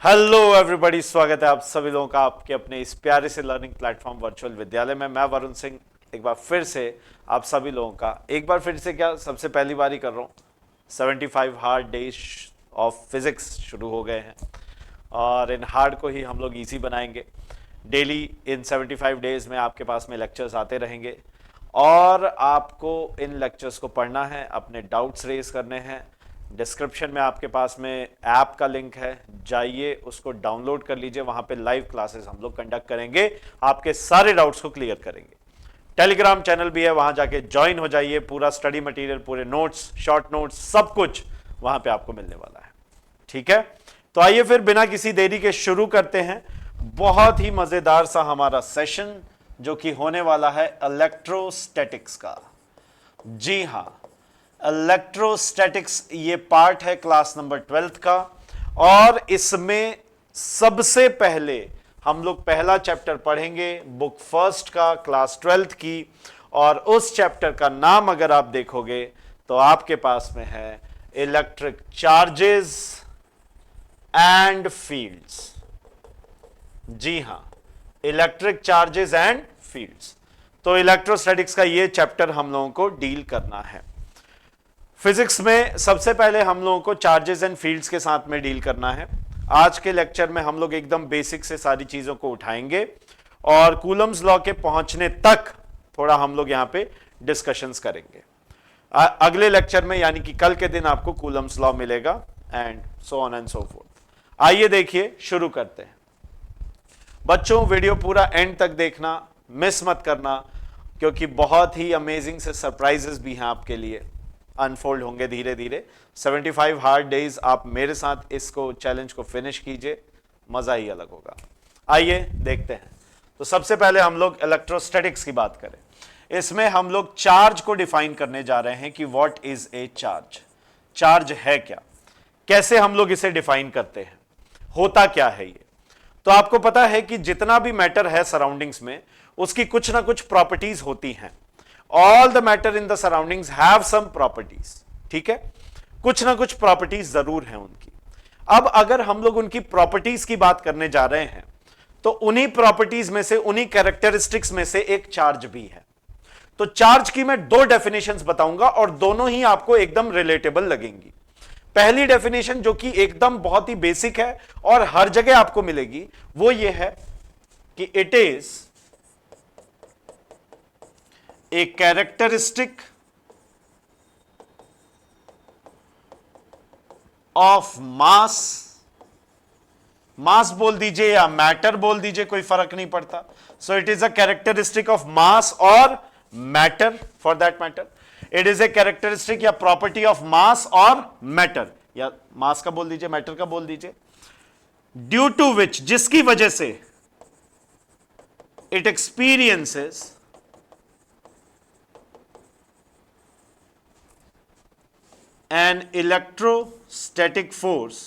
Hello everybody, स्वागत है आप सभी लोगों का आपके अपने इस प्यारे से लर्निंग प्लेटफॉर्म वर्चुअल विद्यालय में। मैं वरुण सिंह एक बार फिर से आप सभी लोगों का एक बार फिर से क्या सबसे पहली बार ही कर रहा हूँ। 75 हार्ड डेज ऑफ फिजिक्स शुरू हो गए हैं और इन हार्ड को ही हम लोग इजी बनाएंगे। डेली इन 75 डेज में आपके पास में लेक्चर्स आते रहेंगे और आपको इन लेक्चर्स को पढ़ना है, अपने डाउट्स रेज करने हैं। डिस्क्रिप्शन में आपके पास में ऐप का लिंक है, जाइए उसको डाउनलोड कर लीजिए। वहां पे लाइव क्लासेस हम लोग कंडक्ट करेंगे, आपके सारे डाउट्स को क्लियर करेंगे। टेलीग्राम चैनल भी है, वहां जाके ज्वाइन हो जाइए। पूरा स्टडी मटेरियल, पूरे नोट्स, शॉर्ट नोट्स, सब कुछ वहां पे आपको मिलने वाला है। ठीक है, तो आइए फिर बिना किसी देरी के शुरू करते हैं। बहुत ही मजेदार सा हमारा सेशन जो कि होने वाला है इलेक्ट्रोस्टैटिक्स का। जी हां, इलेक्ट्रोस्टैटिक्स ये पार्ट है क्लास नंबर 12 का और इसमें सबसे पहले हम लोग पहला चैप्टर पढ़ेंगे बुक फर्स्ट का, क्लास 12 की। और उस चैप्टर का नाम अगर आप देखोगे तो आपके पास में है इलेक्ट्रिक चार्जेस एंड फील्ड्स। जी हां, इलेक्ट्रिक चार्जेस एंड फील्ड्स। तो इलेक्ट्रोस्टैटिक्स का ये चैप्टर हम लोगों को डील करना है। फिजिक्स में सबसे पहले हम लोगों को चार्जेस एंड फील्ड्स के साथ में डील करना है। आज के लेक्चर में हम लोग एकदम बेसिक से सारी चीजों को उठाएंगे और कूलम्स लॉ के पहुंचने तक थोड़ा हम लोग यहां पे डिस्कशंस करेंगे। अगले लेक्चर में यानी कि कल के दिन आपको कूलम्स लॉ मिलेगा and so on and so fourth. आइए देखिए, शुरू करते हैं। बच्चों, वीडियो पूरा एंड तक देखना, मिस मत करना, क्योंकि बहुत ही अमेजिंग से सरप्राइजेस भी हैं आपके लिए, अनफोल्ड होंगे धीरे धीरे। 75 हार्ड डेज आप मेरे साथ इसको चैलेंज को फिनिश कीजिए, मजा ही अलग होगा। आइए देखते हैं। तो सबसे पहले हम लोग इलेक्ट्रोस्टैटिक्स की बात करें। इसमें हम लोग चार्ज को डिफाइन करने जा रहे हैं कि what is a charge. Charge है क्या, कैसे हम लोग इसे डिफाइन करते हैं, होता क्या है ये। तो आपको पता है कि जितना भी मैटर है सराउंडिंग्स में, उसकी कुछ ना कुछ प्रॉपर्टीज होती हैं। All the matter in the surroundings have some properties. ठीक है, कुछ ना कुछ प्रॉपर्टीज जरूर हैं उनकी। अब अगर हम लोग उनकी प्रॉपर्टीज की बात करने जा रहे हैं तो उन्हीं प्रॉपर्टीज में से, उन्हीं कैरेक्टरिस्टिक्स में से एक चार्ज भी है। तो चार्ज की मैं दो डेफिनेशंस बताऊंगा और दोनों ही आपको एकदम रिलेटेबल लगेंगी। पहली डेफिनेशन जो कि एकदम बहुत ही बेसिक है और हर जगह आपको मिलेगी, वो ये है कि it is a characteristic of mass. Mass बोल दीजिए या मैटर बोल दीजिए, कोई फर्क नहीं पड़ता। So it is a characteristic of mass और matter, for that matter it is a characteristic या प्रॉपर्टी ऑफ मास और मैटर, या मास का बोल दीजिए, मैटर का बोल दीजिए, ड्यू टू विच, जिसकी वजह से it experiences an electrostatic force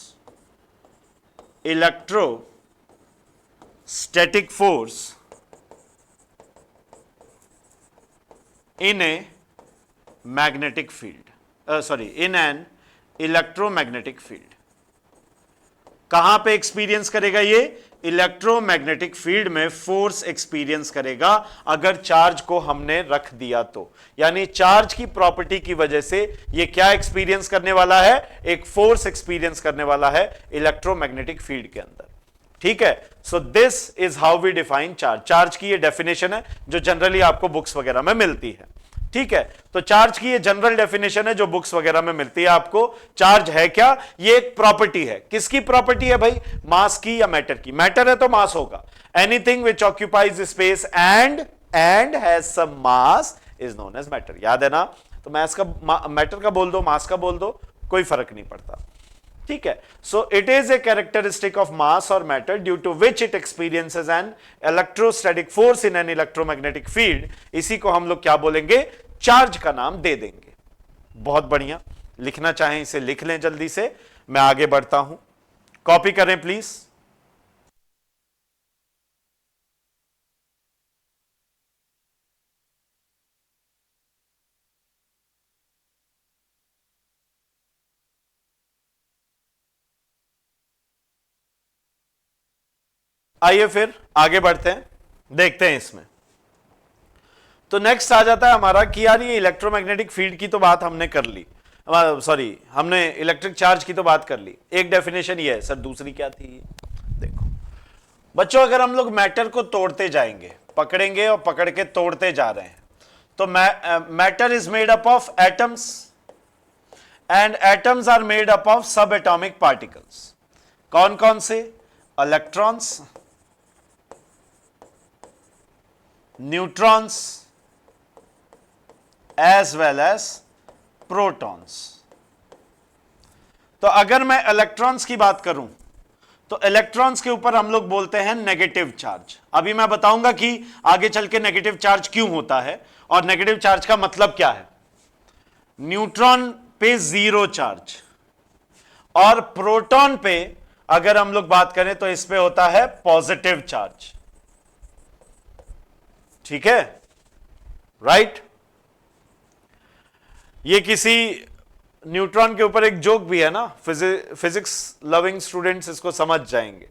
in a magnetic field, in an electromagnetic field। कहां पे एक्सपीरियंस करेगा ये? इलेक्ट्रोमैग्नेटिक फील्ड में फोर्स एक्सपीरियंस करेगा अगर चार्ज को हमने रख दिया तो। यानी चार्ज की प्रॉपर्टी की वजह से ये क्या एक्सपीरियंस करने वाला है? एक फोर्स एक्सपीरियंस करने वाला है इलेक्ट्रोमैग्नेटिक फील्ड के अंदर। ठीक है, so this is how we define charge. Charge की ये डेफिनेशन है जो जनरली आपको बुक्स वगैरह में मिलती है। ठीक है, तो चार्ज की ये जनरल डेफिनेशन है जो बुक्स वगैरह में मिलती है आपको। चार्ज है क्या? ये एक प्रॉपर्टी है। किसकी प्रॉपर्टी है भाई? मास की या मैटर की? मैटर है तो मास होगा। Anything which occupies space and has some mass is known as matter. याद है ना? तो मास का, मैटर का बोल दो, मास का बोल दो, कोई फर्क नहीं पड़ता। ठीक है, so it is a characteristic of mass और matter due to which it experiences an electrostatic force in an electromagnetic field. इसी को हम लोग क्या बोलेंगे? चार्ज का नाम दे देंगे। बहुत बढ़िया, लिखना चाहें इसे लिख लें जल्दी से, मैं आगे बढ़ता हूं। कॉपी करें प्लीज। आइए फिर आगे बढ़ते हैं, देखते हैं इसमें। तो नेक्स्ट आ जाता है हमारा कि यार ये इलेक्ट्रोमैग्नेटिक फील्ड की तो बात हमने कर ली, सॉरी हमने इलेक्ट्रिक चार्ज की तो बात कर ली, एक डेफिनेशन ये है। सर दूसरी क्या थी? देखो बच्चों, अगर हम लोग मैटर को तोड़ते जाएंगे, पकड़ेंगे और पकड़ के तोड़ते जा रहे हैं, तो matter is made up of atoms and atoms are made up of subatomic particles. कौन कौन से? Electrons, neutrons as well as protons. तो अगर मैं इलेक्ट्रॉन्स की बात करूं तो इलेक्ट्रॉन्स के ऊपर हम लोग बोलते हैं नेगेटिव चार्ज। अभी मैं बताऊंगा कि आगे चल के नेगेटिव चार्ज क्यों होता है और नेगेटिव चार्ज का मतलब क्या है। न्यूट्रॉन पे जीरो चार्ज और प्रोटॉन पे अगर हम लोग बात करें तो इस पे होता है पॉजिटिव चार्ज। ठीक है, राइट। ये किसी न्यूट्रॉन के ऊपर एक जोक भी है ना, फिजिक्स लविंग स्टूडेंट्स इसको समझ जाएंगे।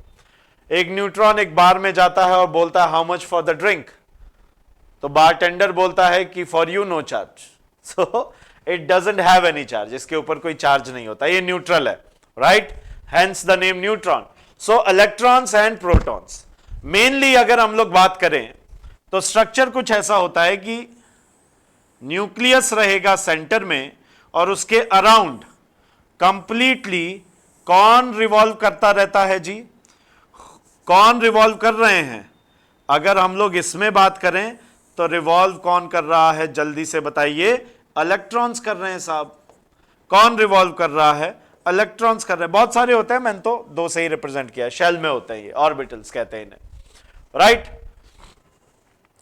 एक न्यूट्रॉन एक बार में जाता है और बोलता है how much for the drink, तो बारटेंडर बोलता है कि for you know charge. So it doesn't have any charge, इसके ऊपर कोई चार्ज नहीं होता, ये न्यूट्रल है, right, hence the name neutron. So electrons and protons mainly अगर हम लोग बात करें तो स्ट्रक्चर कुछ ऐसा होता है कि न्यूक्लियस रहेगा सेंटर में और उसके अराउंड कंप्लीटली कौन रिवॉल्व करता रहता है जी? कौन रिवॉल्व कर रहे हैं? अगर हम लोग इसमें बात करें तो रिवॉल्व कौन कर रहा है, जल्दी से बताइए? इलेक्ट्रॉन्स कर रहे हैं साहब। कौन रिवॉल्व कर रहा है? इलेक्ट्रॉन्स कर रहे हैं। बहुत सारे होते हैं, मैंने तो दो से ही रिप्रेजेंट किया, शेल में होते हैं ये, ऑर्बिटल्स कहते हैं इन्हें, राइट।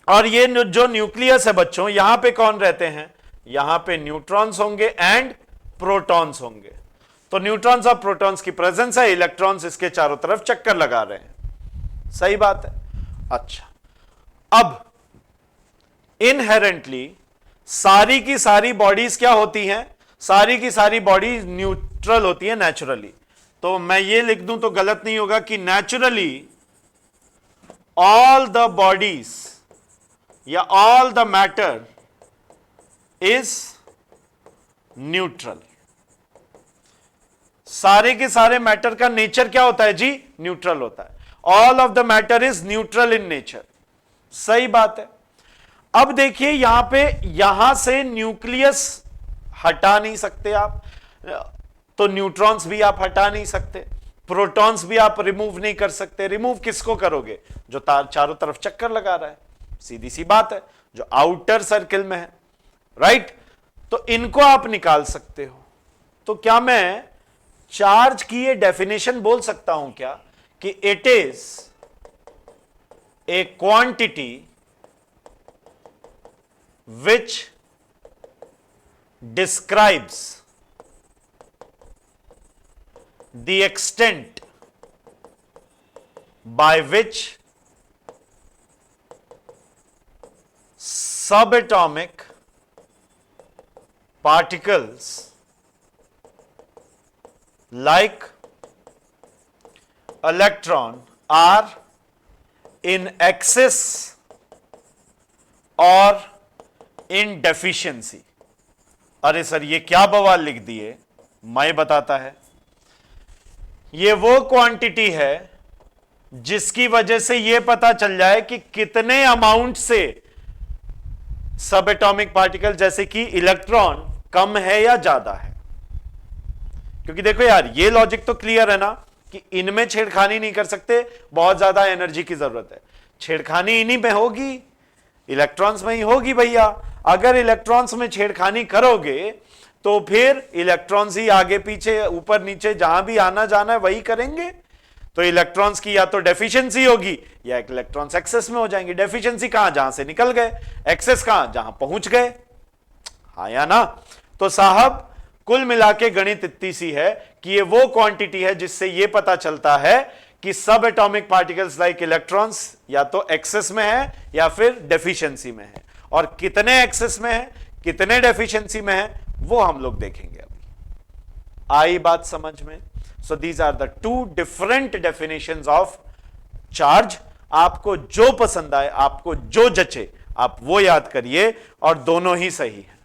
और ये जो न्यूक्लियस है बच्चों, यहां पे कौन रहते हैं? यहां पे न्यूट्रॉन्स होंगे एंड प्रोटॉन्स होंगे। तो न्यूट्रॉन्स और प्रोटॉन्स की प्रेजेंस है, इलेक्ट्रॉन्स इसके चारों तरफ चक्कर लगा रहे हैं। सही बात है। अच्छा, अब इनहेरेंटली सारी की सारी बॉडीज क्या होती हैं? सारी की सारी बॉडीज न्यूट्रल होती है नेचुरली। तो मैं ये लिख दूं तो गलत नहीं होगा कि नेचुरली ऑल द बॉडीज या all the matter is neutral. सारे के सारे मैटर का नेचर क्या होता है जी? न्यूट्रल होता है। All of the matter is neutral in nature. सही बात है। अब देखिए यहां पे, यहां से न्यूक्लियस हटा नहीं सकते आप, तो न्यूट्रॉन्स भी आप हटा नहीं सकते, प्रोटॉन्स भी आप रिमूव नहीं कर सकते। रिमूव किसको करोगे? जो चारों तरफ चक्कर लगा रहा है, सीधी सी बात है, जो आउटर सर्किल में है, राइट। तो इनको आप निकाल सकते हो। तो क्या मैं चार्ज की ये डेफिनेशन बोल सकता हूं क्या कि it is A quantity which describes the extent by which subatomic particles like electron are in excess or in deficiency. अरे सर ये क्या बवाल लिख दिए, मैं बताता है। ये वो क्वांटिटी है जिसकी वजह से ये पता चल जाए कि कितने अमाउंट से सब एटॉमिक पार्टिकल जैसे कि इलेक्ट्रॉन कम है या ज्यादा है। क्योंकि देखो यार, ये लॉजिक तो क्लियर है ना कि इनमें छेड़खानी नहीं कर सकते, बहुत ज्यादा एनर्जी की जरूरत है। छेड़खानी इन्हीं में होगी, इलेक्ट्रॉन्स में ही होगी भैया। अगर इलेक्ट्रॉन्स में छेड़खानी करोगे तो फिर इलेक्ट्रॉन्स ही आगे पीछे ऊपर नीचे जहां भी आना जाना है वही करेंगे। तो इलेक्ट्रॉन्स की या तो डेफिशिएंसी होगी या इलेक्ट्रॉन्स एक्सेस में हो जाएंगे। डेफिशिएंसी कहां? जहां से निकल गए। एक्सेस कहां? जहां पहुंच गए। हाँ या ना? तो साहब कुल मिला के गणित इतनी सी है कि ये वो क्वांटिटी है जिससे ये पता चलता है कि सब एटॉमिक पार्टिकल्स लाइक इलेक्ट्रॉन्स या तो एक्सेस में है या फिर डेफिशिएंसी में है। और कितने एक्सेस में है, कितने डेफिशिएंसी में है, वो हम लोग देखेंगे अभी। आई बात समझ में? So these are the two different definitions of charge, आपको जो पसंद आए, आपको जो जचे, आप वो याद करिए, और दोनों ही सही है।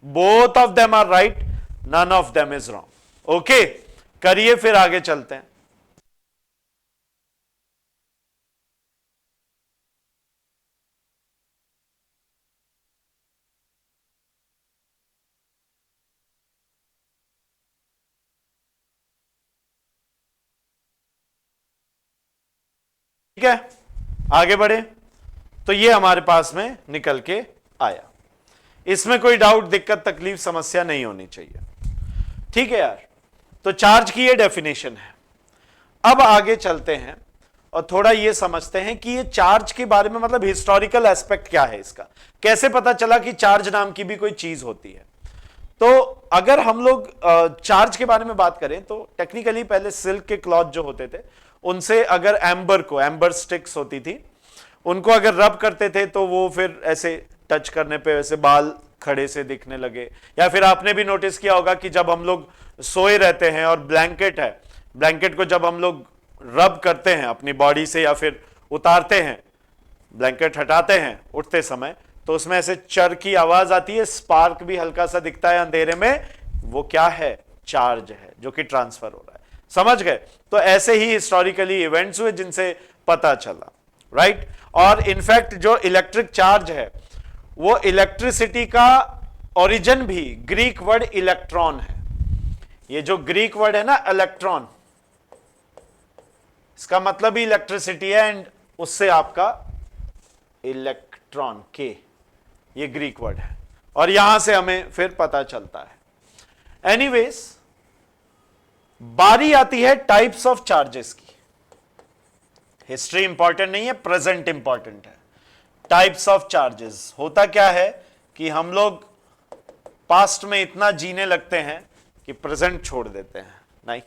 Both of them are right, none of them is wrong. Okay, करिए, फिर आगे चलते हैं। ठीक है, आगे बढ़े। तो ये हमारे पास में निकल के आया, इसमें कोई डाउट, दिक्कत, तकलीफ, समस्या नहीं होनी चाहिए। ठीक है यार, तो चार्ज की ये डेफिनेशन है। अब आगे चलते हैं और थोड़ा ये समझते हैं कि ये चार्ज के बारे में, मतलब हिस्टोरिकल एस्पेक्ट क्या है इसका, कैसे पता चला कि चार्ज नाम की भी कोई चीज होती है। तो अगर हम लोग चार्ज के बारे में बात करें तो टेक्निकली पहले सिल्क के क्लॉथ जो होते थे, उनसे अगर एम्बर स्टिक्स होती थी, उनको अगर रब करते थे तो वो फिर ऐसे टच करने पे वैसे बाल खड़े से दिखने लगे। या फिर आपने भी नोटिस किया होगा कि जब हम लोग सोए रहते हैं और ब्लैंकेट है, ब्लैंकेट को जब हम लोग रब करते हैं अपनी बॉडी से या फिर उतारते हैं, ब्लैंकेट हटाते हैं उठते समय, तो उसमें ऐसे चर की आवाज आती है, स्पार्क भी हल्का सा दिखता है अंधेरे में, वो क्या है? चार्ज है, जो कि ट्रांसफर हो रहा है। समझ गए? तो ऐसे ही हिस्टोरिकली इवेंट्स हुए जिनसे पता चला, राइट। और इनफैक्ट जो इलेक्ट्रिक चार्ज है, वो इलेक्ट्रिसिटी का ओरिजिन भी ग्रीक वर्ड इलेक्ट्रॉन है। ये जो ग्रीक वर्ड है ना इलेक्ट्रॉन, इसका मतलब ही इलेक्ट्रिसिटी है, एंड उससे आपका इलेक्ट्रॉन के, ये ग्रीक वर्ड है, और यहां से हमें फिर पता चलता है। एनीवेज, बारी आती है टाइप्स ऑफ चार्जेस की। हिस्ट्री इंपॉर्टेंट नहीं है, प्रेजेंट इंपॉर्टेंट है। टाइप्स ऑफ चार्जेस होता क्या है कि हम लोग पास्ट में इतना जीने लगते हैं कि प्रेजेंट छोड़ देते हैं, नहीं।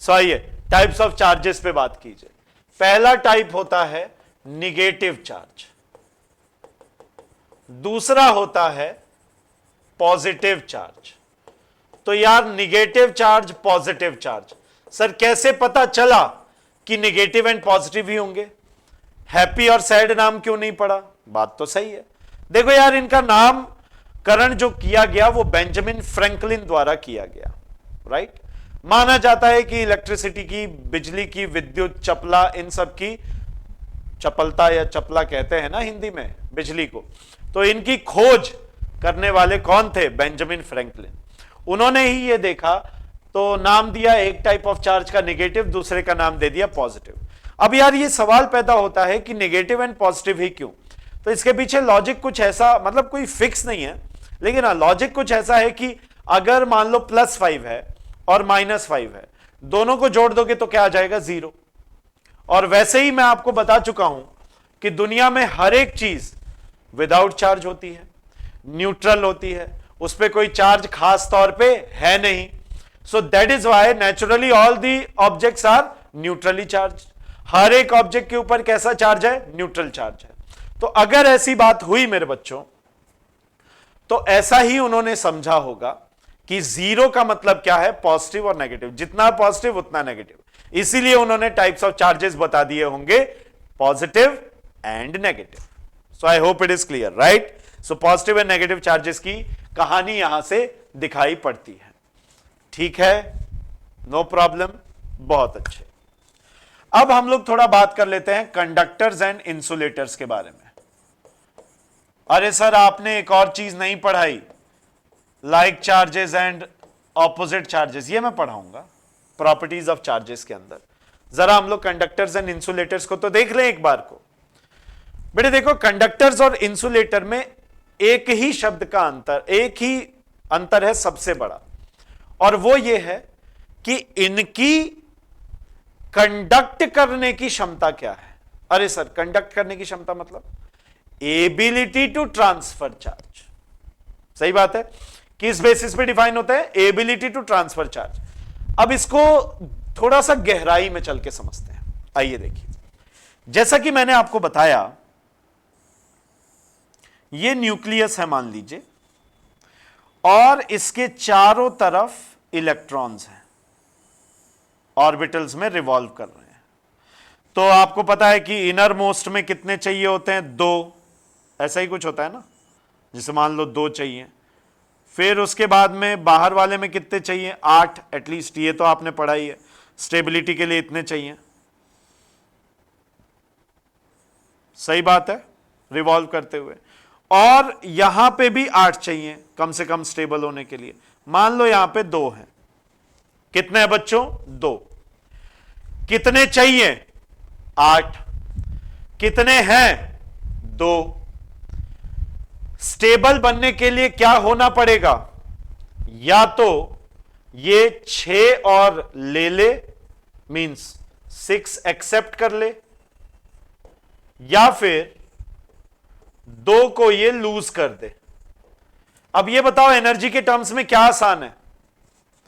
सो आइए टाइप्स ऑफ चार्जेस पे बात कीजिए। पहला टाइप होता है निगेटिव चार्ज, दूसरा होता है पॉजिटिव चार्ज। तो यार negative charge, positive charge, sir कैसे पता चला कि निगेटिव एंड पॉजिटिव ही होंगे? हैप्पी और सैड नाम क्यों नहीं पड़ा? बात तो सही है। देखो यार, इनका नामकरण जो किया गया वो बेंजामिन फ्रैंकलिन द्वारा किया गया, राइट। माना जाता है कि इलेक्ट्रिसिटी की, बिजली की, विद्युत चपला, इन सब की, चपलता या चपला कहते हैं ना हिंदी में बिजली को, तो इनकी खोज करने वाले कौन थे? Benjamin Franklin. उन्होंने ही ये देखा, तो नाम दिया एक टाइप ऑफ चार्ज का निगेटिव, दूसरे का नाम दे दिया पॉजिटिव। अब यार ये सवाल पैदा होता है कि निगेटिव एंड पॉजिटिव ही क्यों? तो इसके पीछे लॉजिक कुछ ऐसा, मतलब कोई फिक्स नहीं है, लेकिन हाँ लॉजिक कुछ ऐसा है कि अगर मान लो +5 है और -5 है, दोनों को जोड़ दोगे तो क्या आ जाएगा? 0। और वैसे ही मैं आपको बता चुका हूं कि दुनिया में हर एक चीज विदाउट चार्ज होती है, न्यूट्रल होती है, उस पर कोई चार्ज खास तौर पे है नहीं। So that is why naturally all the objects are neutrally charge. हर एक ऑब्जेक्ट के ऊपर कैसा चार्ज है? न्यूट्रल चार्ज है। तो अगर ऐसी बात हुई मेरे बच्चों, तो ऐसा ही उन्होंने समझा होगा कि 0 का मतलब क्या है? पॉजिटिव और नेगेटिव, जितना पॉजिटिव उतना नेगेटिव। इसीलिए उन्होंने टाइप्स ऑफ चार्जेस बता दिए होंगे, positive and negative. So I hope it is clear, right. So positive and negative charges की कहानी यहां से दिखाई पड़ती है। ठीक है, नो प्रॉब्लम, बहुत अच्छे। अब हम लोग थोड़ा बात कर लेते हैं कंडक्टर्स एंड इंसुलेटर्स के बारे में। अरे सर आपने एक और चीज नहीं पढ़ाई, like charges and opposite charges, ये मैं पढ़ाऊंगा प्रॉपर्टीज ऑफ चार्जेस के अंदर। जरा हम लोग कंडक्टर्स एंड इंसुलेटर्स को तो देख लें एक बार को। बेटे देखो, कंडक्टर्स और इंसुलेटर में एक ही शब्द का अंतर, एक ही अंतर है सबसे बड़ा, और वो ये है कि इनकी कंडक्ट करने की क्षमता क्या है। अरे सर कंडक्ट करने की क्षमता मतलब एबिलिटी टू ट्रांसफर चार्ज। सही बात है। किस बेसिस पे डिफाइन होता है? Ability to transfer charge. अब इसको थोड़ा सा गहराई में चल के समझते हैं। आइए देखिए, जैसा कि मैंने आपको बताया, ये न्यूक्लियस है मान लीजिए, और इसके चारों तरफ इलेक्ट्रॉन्स हैं, ऑर्बिटल्स में रिवॉल्व कर रहे हैं। तो आपको पता है कि इनर मोस्ट में कितने चाहिए होते हैं? 2, ऐसा ही कुछ होता है ना, जिसे मान लो 2 चाहिए। फिर उसके बाद में बाहर वाले में कितने चाहिए? 8 एटलीस्ट, ये तो आपने पढ़ा ही है। स्टेबिलिटी के लिए इतने चाहिए, सही बात है, रिवॉल्व करते हुए। और यहां पे भी 8 चाहिए कम से कम स्टेबल होने के लिए। मान लो यहां पे 2 है, कितने हैं बच्चों? 2। कितने चाहिए? 8। कितने हैं? 2। स्टेबल बनने के लिए क्या होना पड़ेगा? या तो ये 6 और ले मींस 6 एक्सेप्ट कर ले, या फिर 2 को ये लूज कर दे। अब ये बताओ एनर्जी के टर्म्स में क्या आसान है?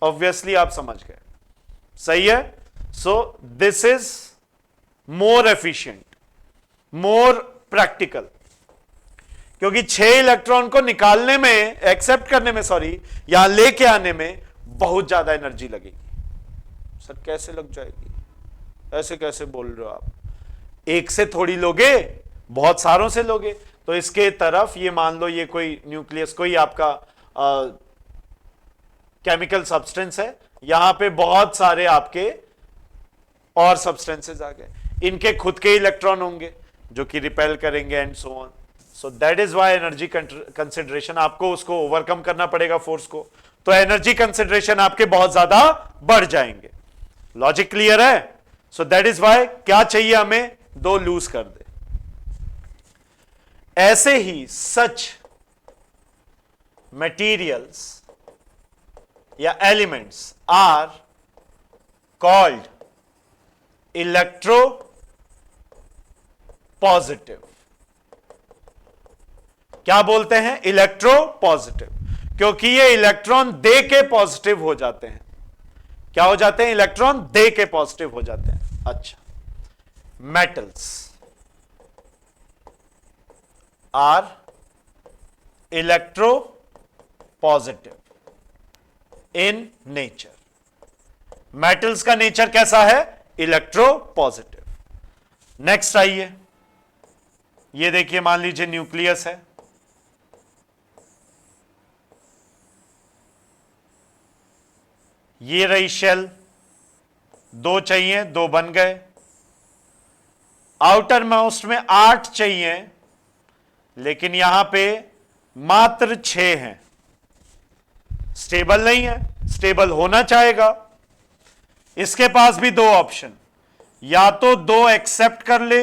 ऑब्वियसली आप समझ गए, सही है। So this is more efficient, more practical, क्योंकि 6 इलेक्ट्रॉन को निकालने में, एक्सेप्ट करने में, सॉरी, यहां लेके आने में बहुत ज्यादा एनर्जी लगेगी। सर कैसे लग जाएगी? ऐसे कैसे बोल रहे हो आप? एक से थोड़ी लोगे, बहुत सारों से लोगे। तो इसके तरफ ये मान लो ये कोई न्यूक्लियस, कोई आपका केमिकल सब्सटेंस है, यहां पे बहुत सारे आपके और सब्सटेंसेस आ गए, इनके खुद के इलेक्ट्रॉन होंगे जो कि रिपेल करेंगे and so on. So that is why energy consideration, आपको उसको ओवरकम करना पड़ेगा फोर्स को, तो एनर्जी कंसिडरेशन आपके बहुत ज्यादा बढ़ जाएंगे। लॉजिक क्लियर है? सो दैट इज व्हाई क्या चाहिए हमें? 2 लूज कर दे। ऐसे ही सच मटेरियल्स या elements are called electropositive. क्या बोलते हैं? इलेक्ट्रो पॉजिटिव, क्योंकि ये इलेक्ट्रॉन दे के पॉजिटिव हो जाते हैं। क्या हो जाते हैं? इलेक्ट्रॉन दे के पॉजिटिव हो जाते हैं। अच्छा, metals are electropositive in nature. Metals का नेचर कैसा है? Electro positive. नेक्स्ट आइए, ये देखिए, मान लीजिए न्यूक्लियस है, ये रही शेल, 2 चाहिए, 2 बन गए। आउटर मोस्ट में 8 चाहिए, लेकिन यहां पे मात्र 6 हैं, स्टेबल नहीं है, स्टेबल होना चाहेगा। इसके पास भी 2 ऑप्शन, या तो 2 एक्सेप्ट कर ले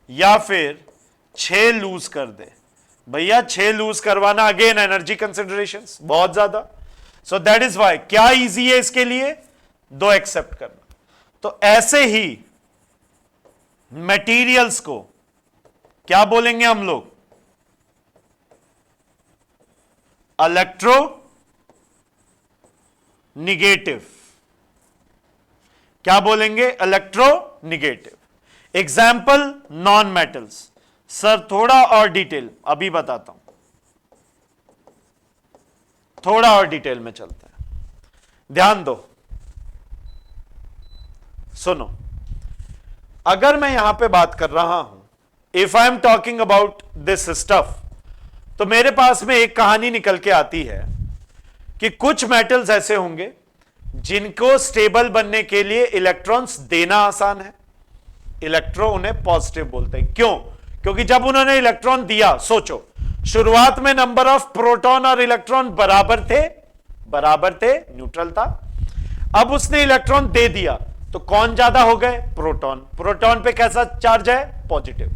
या फिर 6 लूज कर दे। भैया 6 लूज करवाना, अगेन एनर्जी कंसिडरेशंस बहुत ज्यादा। सो दैट इज वाई क्या इजी है इसके लिए? 2 एक्सेप्ट करना। तो ऐसे ही मटेरियल्स को क्या बोलेंगे हम लोग? Electro negative. क्या बोलेंगे? Electro negative. Example non metals. Sir थोड़ा और डिटेल, अभी बताता हूं, थोड़ा और डिटेल में चलते हैं, ध्यान दो, सुनो। अगर मैं यहां पे बात कर रहा हूं, if I am talking about this stuff, तो मेरे पास में एक कहानी निकल के आती है कि कुछ मेटल्स ऐसे होंगे जिनको स्टेबल बनने के लिए इलेक्ट्रॉन्स देना आसान है। इलेक्ट्रॉन उन्हें पॉजिटिव बोलते हैं। क्यों? क्योंकि जब उन्होंने इलेक्ट्रॉन दिया, सोचो शुरुआत में नंबर ऑफ प्रोटॉन और इलेक्ट्रॉन बराबर थे, न्यूट्रल था। अब उसने इलेक्ट्रॉन दे दिया, तो कौन ज्यादा हो गए? प्रोटॉन। प्रोटॉन पे कैसा चार्ज है? पॉजिटिव।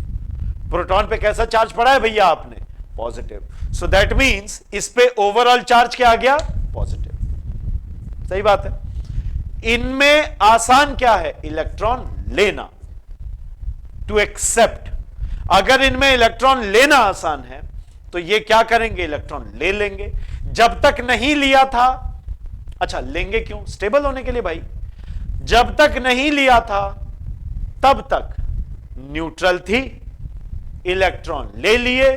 प्रोटॉन पे कैसा चार्ज पड़ा है भैया आपने? पॉजिटिव। सो दैट मींस इस पे ओवरऑल चार्ज क्या आ गया? पॉजिटिव। सही बात है। इनमें आसान क्या है? इलेक्ट्रॉन लेना, टू एक्सेप्ट। अगर इनमें इलेक्ट्रॉन लेना आसान है तो ये क्या करेंगे? इलेक्ट्रॉन ले लेंगे। जब तक नहीं लिया था, अच्छा लेंगे क्यों? स्टेबल होने के लिए भाई। जब तक नहीं लिया था तब तक न्यूट्रल थी, इलेक्ट्रॉन ले लिए,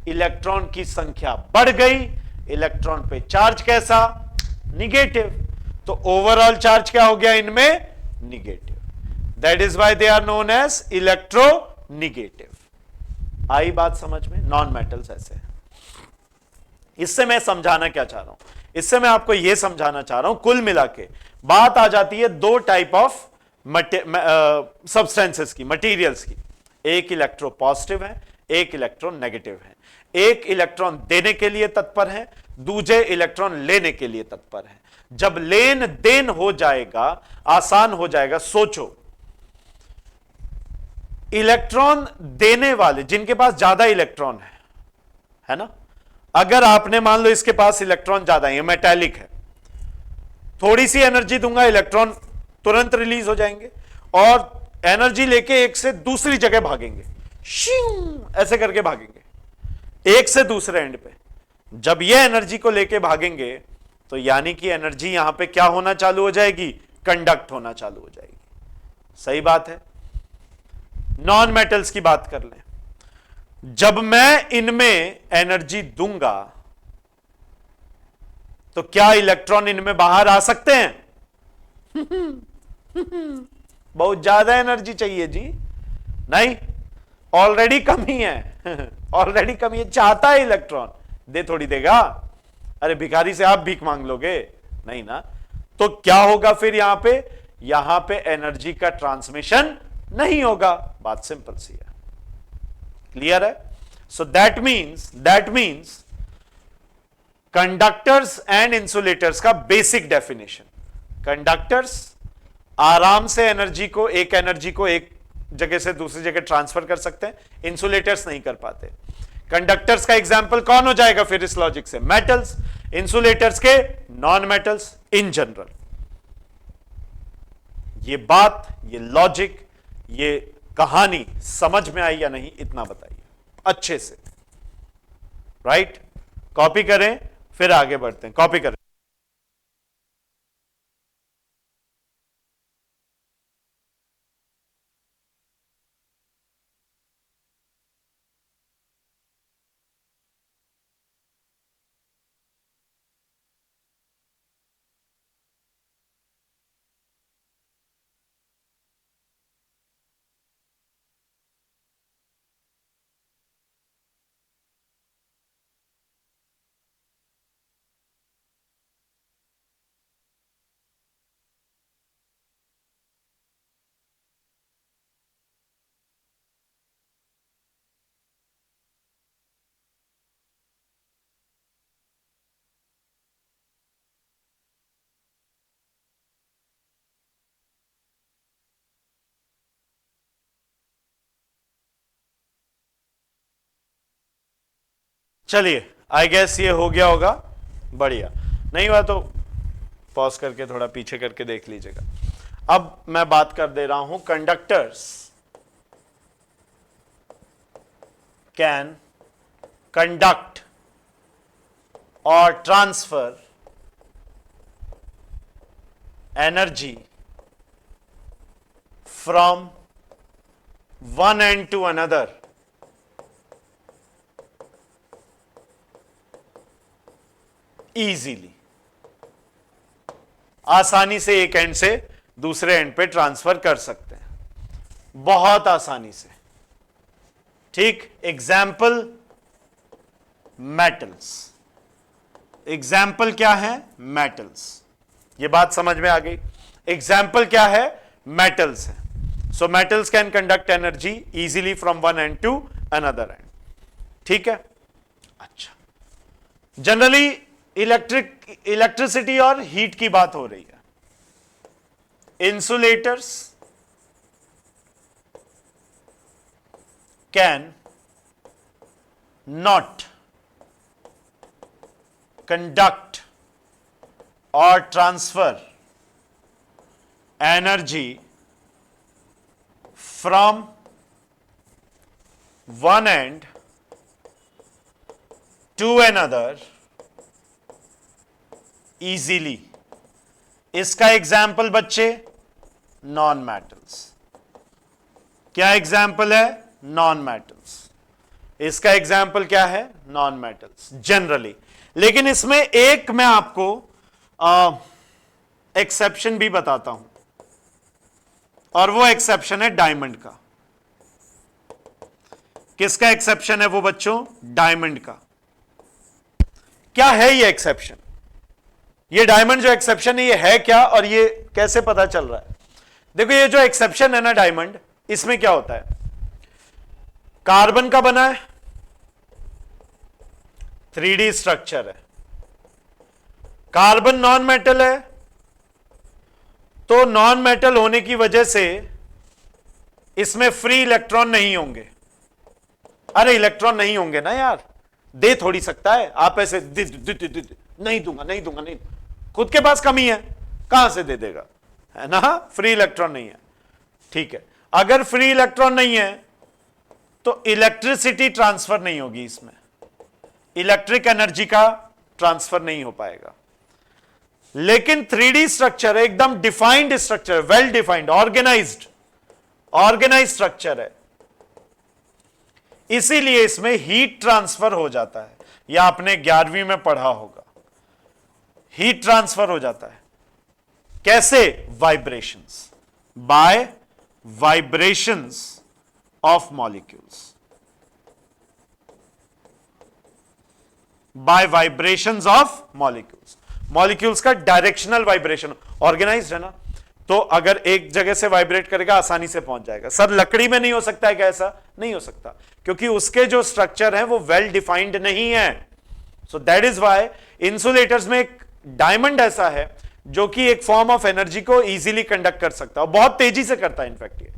इलेक्ट्रॉन की संख्या बढ़ गई, इलेक्ट्रॉन पे चार्ज कैसा? निगेटिव। तो ओवरऑल चार्ज क्या हो गया इनमें? Negative. That is why they are known as electronegative. आई बात समझ में? नॉन मेटल्स ऐसे हैं। इससे मैं समझाना क्या चाह रहा हूं, इससे मैं आपको यह समझाना चाह रहा हूं, कुल मिला के बात आ जाती है दो टाइप ऑफ सब्सटेंसेस की, मटेरियल्स की। एक इलेक्ट्रो पॉजिटिव है, एक इलेक्ट्रॉन नेगेटिव है। एक इलेक्ट्रॉन देने के लिए तत्पर है, दूसरे इलेक्ट्रॉन लेने के लिए तत्पर है। जब लेन देन हो जाएगा, आसान हो जाएगा। सोचो, इलेक्ट्रॉन देने वाले जिनके पास ज्यादा इलेक्ट्रॉन है ना, अगर आपने मान लो इसके पास इलेक्ट्रॉन ज्यादा है, मेटालिक है, थोड़ी सी एनर्जी दूंगा, इलेक्ट्रॉन तुरंत रिलीज हो जाएंगे और एनर्जी लेके एक से दूसरी जगह भागेंगे, ऐसे करके भागेंगे एक से दूसरे एंड पे। जब ये एनर्जी को लेके भागेंगे तो यानी कि एनर्जी यहां पे क्या होना चालू हो जाएगी? कंडक्ट होना चालू हो जाएगी। सही बात है। नॉन मेटल्स की बात कर लें, जब मैं इनमें एनर्जी दूंगा तो क्या इलेक्ट्रॉन इनमें बाहर आ सकते हैं? बहुत ज्यादा एनर्जी चाहिए जी। नहीं, ऑलरेडी कमी है, ऑलरेडी कमी है। चाहता है इलेक्ट्रॉन, दे थोड़ी देगा। अरे भिखारी से आप भीख मांग लोगे? नहीं ना। तो क्या होगा फिर यहां पे एनर्जी का ट्रांसमिशन नहीं होगा। बात सिंपल सी है। क्लियर है? So that means conductors and insulators का बेसिक डेफिनेशन, कंडक्टर्स आराम से एक एनर्जी को एक जगह से दूसरी जगह ट्रांसफर कर सकते हैं, इंसुलेटर्स नहीं कर पाते। कंडक्टर्स का एग्जाम्पल कौन हो जाएगा फिर इस लॉजिक से? मेटल्स। इंसुलेटर्स के नॉन मेटल्स इन जनरल। ये बात, ये लॉजिक, ये कहानी समझ में आई या नहीं, इतना बताइए अच्छे से। राइट? कॉपी करें, फिर आगे बढ़ते हैं। कॉपी करें। चलिए, आई गेस ये हो गया होगा। बढ़िया। नहीं हुआ तो पॉज करके थोड़ा पीछे करके देख लीजिएगा। अब मैं बात कर दे रहा हूं, कंडक्टर्स कैन कंडक्ट और transfer energy from one end to another easily. आसानी से एक एंड से दूसरे एंड पे ट्रांसफर कर सकते हैं, बहुत आसानी से। ठीक? Example metals. एग्जाम्पल क्या है? मेटल्स। ये बात समझ में आ गई? एग्जाम्पल क्या है? मेटल्स है। So metals can conduct energy easily from one end to another end. ठीक है? अच्छा, जनरली इलेक्ट्रिसिटी और हीट की बात हो रही है। इंसुलेटर्स कैन नॉट कंडक्ट और transfer energy from one end to another easily. इसका एग्जाम्पल बच्चे नॉन मेटल्स। क्या एग्जाम्पल है? Non metals. इसका एग्जाम्पल क्या है? Non metals generally. लेकिन इसमें एक मैं आपको एक्सेप्शन भी बताता हूं। और वो एक्सेप्शन है डायमंड का। किसका एक्सेप्शन है वो बच्चों? डायमंड का। क्या है ये एक्सेप्शन? ये डायमंड जो एक्सेप्शन है ये है क्या, और ये कैसे पता चल रहा है? देखो ये जो एक्सेप्शन है ना डायमंड, इसमें क्या होता है? कार्बन का बना है, 3D स्ट्रक्चर है, कार्बन नॉन मेटल है, तो नॉन मेटल होने की वजह से इसमें फ्री इलेक्ट्रॉन नहीं होंगे। अरे इलेक्ट्रॉन नहीं होंगे ना यार, दे थोड़ी सकता है। आप ऐसे नहीं दूंगा नहीं दूंगा नहीं, खुद के पास कमी है, कहां से दे देगा, है ना? फ्री इलेक्ट्रॉन नहीं है, ठीक है। अगर फ्री इलेक्ट्रॉन नहीं है तो इलेक्ट्रिसिटी ट्रांसफर नहीं होगी, इसमें इलेक्ट्रिक एनर्जी का ट्रांसफर नहीं हो पाएगा। लेकिन 3D स्ट्रक्चर है, एकदम defined structure, well defined, organised structure है, इसीलिए इसमें हीट ट्रांसफर हो जाता है। यह आपने 11वीं में पढ़ा होगा, हीट ट्रांसफर हो जाता है। कैसे? Vibrations, by vibrations of molecules, by vibrations of molecules. Molecules का डायरेक्शनल वाइब्रेशन, ऑर्गेनाइज्ड है ना, तो अगर एक जगह से वाइब्रेट करेगा आसानी से पहुंच जाएगा। सर लकड़ी में नहीं हो सकता है क्या? ऐसा नहीं हो सकता, क्योंकि उसके जो स्ट्रक्चर है वो वेल डिफाइंड नहीं है। सो दैट इज व्हाई इंसुलेटर्स में एक डायमंड ऐसा है जो कि एक फॉर्म ऑफ एनर्जी को इजीली कंडक्ट कर सकता है, बहुत तेजी से करता है। इनफैक्ट ये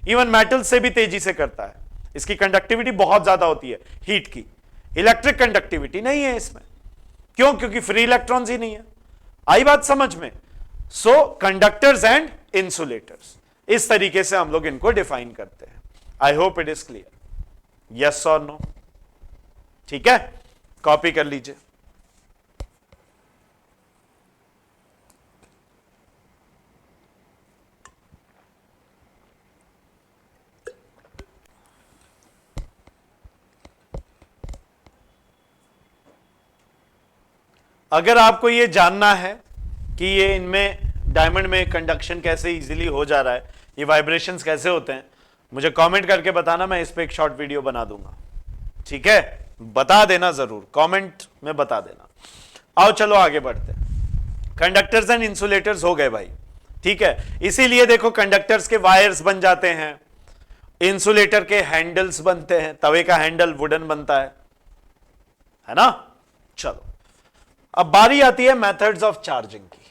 इवन मेटल से भी तेजी से करता है, इसकी कंडक्टिविटी बहुत ज्यादा होती है हीट की। इलेक्ट्रिक कंडक्टिविटी नहीं है इसमें, क्यों? क्योंकि फ्री इलेक्ट्रॉन्स ही नहीं है। आई बात समझ में? सो कंडक्टर्स एंड इंसुलेटर्स, इस तरीके से हम लोग इनको डिफाइन करते हैं। आई hope it is clear, yes और नो? ठीक है, कॉपी कर लीजिए। अगर आपको ये जानना है कि ये इनमें डायमंड में कंडक्शन कैसे इजीली हो जा रहा है, ये वाइब्रेशंस कैसे होते हैं, मुझे कमेंट करके बताना, मैं इस पे एक शॉर्ट वीडियो बना दूंगा। ठीक है, बता देना जरूर, कमेंट में बता देना। आओ चलो आगे बढ़ते हैं। कंडक्टर्स एंड इंसुलेटर्स हो गए भाई, ठीक है। इसीलिए देखो कंडक्टर्स के वायर्स बन जाते हैं, इंसुलेटर के हैंडल्स बनते हैं, तवे का हैंडल वुडन बनता है ना। चलो अब बारी आती है मेथड्स ऑफ चार्जिंग की।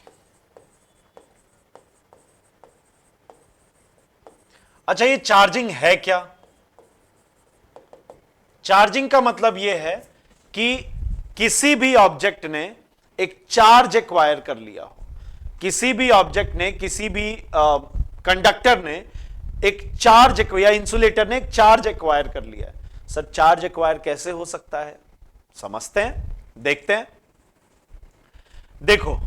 अच्छा ये चार्जिंग है क्या? चार्जिंग का मतलब यह है कि किसी भी ऑब्जेक्ट ने एक चार्ज एक्वायर कर लिया हो, किसी भी ऑब्जेक्ट ने, किसी भी कंडक्टर ने एक चार्ज या इंसुलेटर ने एक चार्ज एक्वायर कर लिया है। सर चार्ज एक्वायर कैसे हो सकता है? समझते हैं, देखते हैं। देखो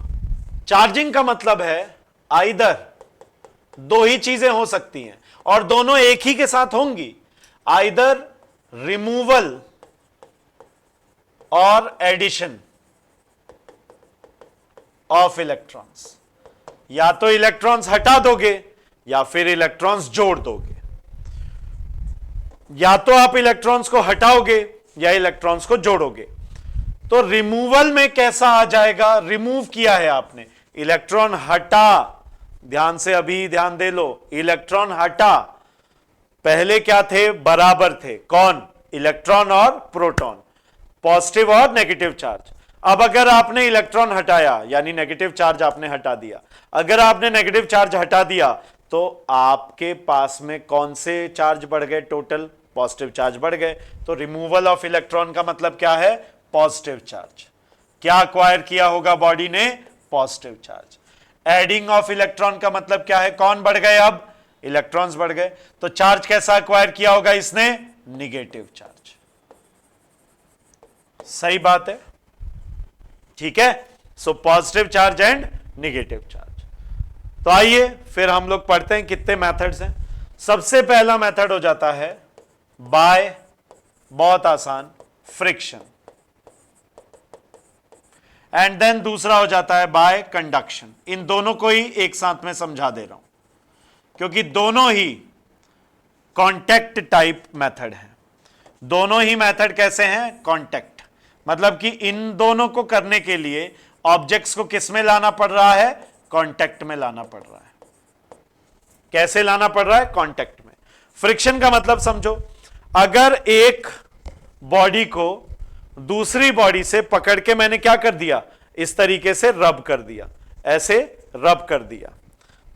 चार्जिंग का मतलब है आइदर दो ही चीजें हो सकती हैं और दोनों एक ही के साथ होंगी, आइदर रिमूवल और एडिशन ऑफ इलेक्ट्रॉन्स। या तो इलेक्ट्रॉन्स हटा दोगे या फिर इलेक्ट्रॉन्स जोड़ दोगे, या तो आप इलेक्ट्रॉन्स को हटाओगे या इलेक्ट्रॉन्स को जोड़ोगे। तो रिमूवल में कैसा आ जाएगा? रिमूव किया है आपने, इलेक्ट्रॉन हटा, ध्यान से अभी ध्यान दे लो, इलेक्ट्रॉन हटा। पहले क्या थे? बराबर थे, कौन? इलेक्ट्रॉन और प्रोटॉन, पॉजिटिव और नेगेटिव चार्ज। अब अगर आपने इलेक्ट्रॉन हटाया यानी नेगेटिव चार्ज आपने हटा दिया, अगर आपने नेगेटिव चार्ज हटा दिया तो आपके पास में कौन से चार्ज बढ़ गए? टोटल पॉजिटिव चार्ज बढ़ गए। तो रिमूवल ऑफ इलेक्ट्रॉन का मतलब क्या है? Positive charge. क्या अक्वायर किया होगा बॉडी ने? Positive charge. Adding of electron का मतलब क्या है? कौन बढ़ गए? अब इलेक्ट्रॉन्स बढ़ गए। तो चार्ज कैसा अक्वायर किया होगा इसने? Negative charge. सही बात है, ठीक है। So positive charge and negative charge. तो आइए फिर हम लोग पढ़ते हैं कितने मेथड्स हैं। सबसे पहला मेथड हो जाता है बाय, बहुत आसान, फ्रिक्शन। एंड देन दूसरा हो जाता है बाय कंडक्शन। इन दोनों को ही एक साथ में समझा दे रहा हूं क्योंकि दोनों ही कांटेक्ट टाइप मेथड है। दोनों ही मेथड कैसे हैं? कांटेक्ट, मतलब कि इन दोनों को करने के लिए ऑब्जेक्ट्स को किस में लाना पड़ रहा है? कांटेक्ट में लाना पड़ रहा है। कैसे लाना पड़ रहा है? कांटेक्ट में। फ्रिक्शन का मतलब समझो, अगर एक बॉडी को दूसरी बॉडी से पकड़ के मैंने क्या कर दिया? इस तरीके से रब कर दिया, ऐसे रब कर दिया,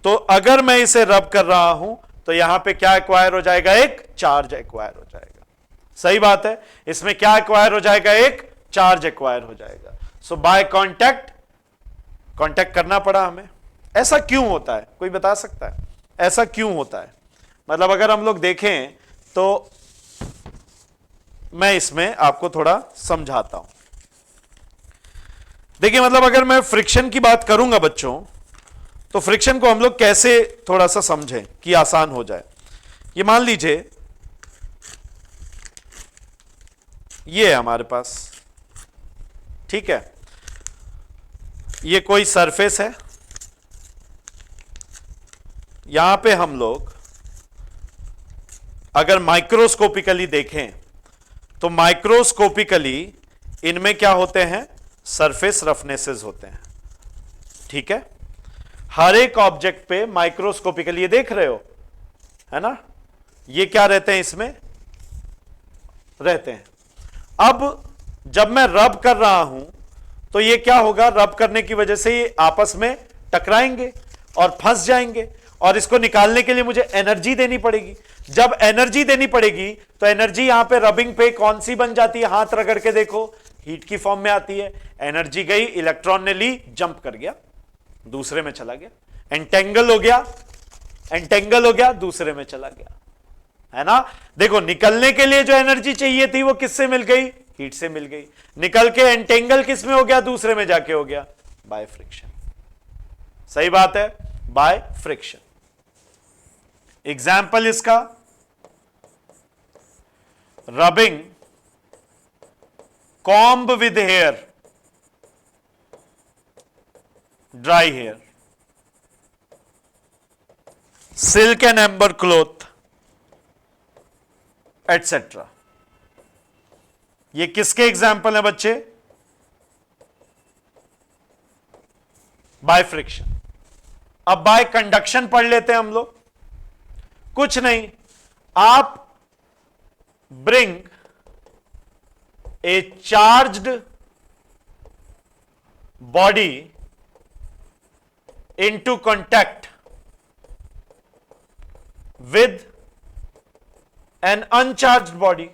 तो अगर मैं इसे रब कर रहा हूं तो यहां पे क्या एक्वायर हो जाएगा? एक चार्ज एक्वायर हो जाएगा। सही बात है, इसमें क्या एक्वायर हो जाएगा? एक चार्ज एक्वायर हो जाएगा। सो बाय कांटेक्ट, कांटेक्ट करना पड़ा हमें। ऐसा क्यों होता है? कोई बता सकता है ऐसा क्यों होता है? मतलब अगर हम लोग देखें तो मैं इसमें आपको थोड़ा समझाता हूं। देखिए, मतलब अगर मैं फ्रिक्शन की बात करूंगा बच्चों, तो फ्रिक्शन को हम लोग कैसे थोड़ा सा समझें कि आसान हो जाए। ये मान लीजिए ये है हमारे पास, ठीक है, ये कोई सरफेस है, यहां पे हम लोग अगर माइक्रोस्कोपिकली देखें तो माइक्रोस्कोपिकली इनमें क्या होते हैं? सरफेस रफनेसेस होते हैं, ठीक है। हर एक ऑब्जेक्ट पे माइक्रोस्कोपिकली ये देख रहे हो, है ना, ये क्या रहते हैं? इसमें रहते हैं। अब जब मैं रब कर रहा हूं तो ये क्या होगा? रब करने की वजह से ये आपस में टकराएंगे और फंस जाएंगे, और इसको निकालने के लिए मुझे एनर्जी देनी पड़ेगी। जब एनर्जी देनी पड़ेगी तो एनर्जी यहां पे रबिंग पे कौन सी बन जाती है? हाथ रगड़ के देखो, हीट की फॉर्म में आती है। एनर्जी गई, इलेक्ट्रॉन ने ली, जंप कर गया, दूसरे में चला गया, एंटेंगल हो गया, एंटेंगल हो गया, दूसरे में चला गया, है ना। देखो, निकलने के लिए जो एनर्जी चाहिए थी वो किससे मिल गई? हीट से मिल गई। निकल के एंटेंगल किस में हो गया? दूसरे में जाके हो गया, बाय फ्रिक्शन। सही बात है, बाय फ्रिक्शन। एग्जाम्पल इसका, rubbing comb with hair, dry hair, silk and amber cloth, etcetera. ये किसके एग्जाम्पल है बच्चे? By friction. अब बाय कंडक्शन पढ़ लेते हैं हम लोग। कुछ नहीं, आप bring a charged body into contact with an uncharged body.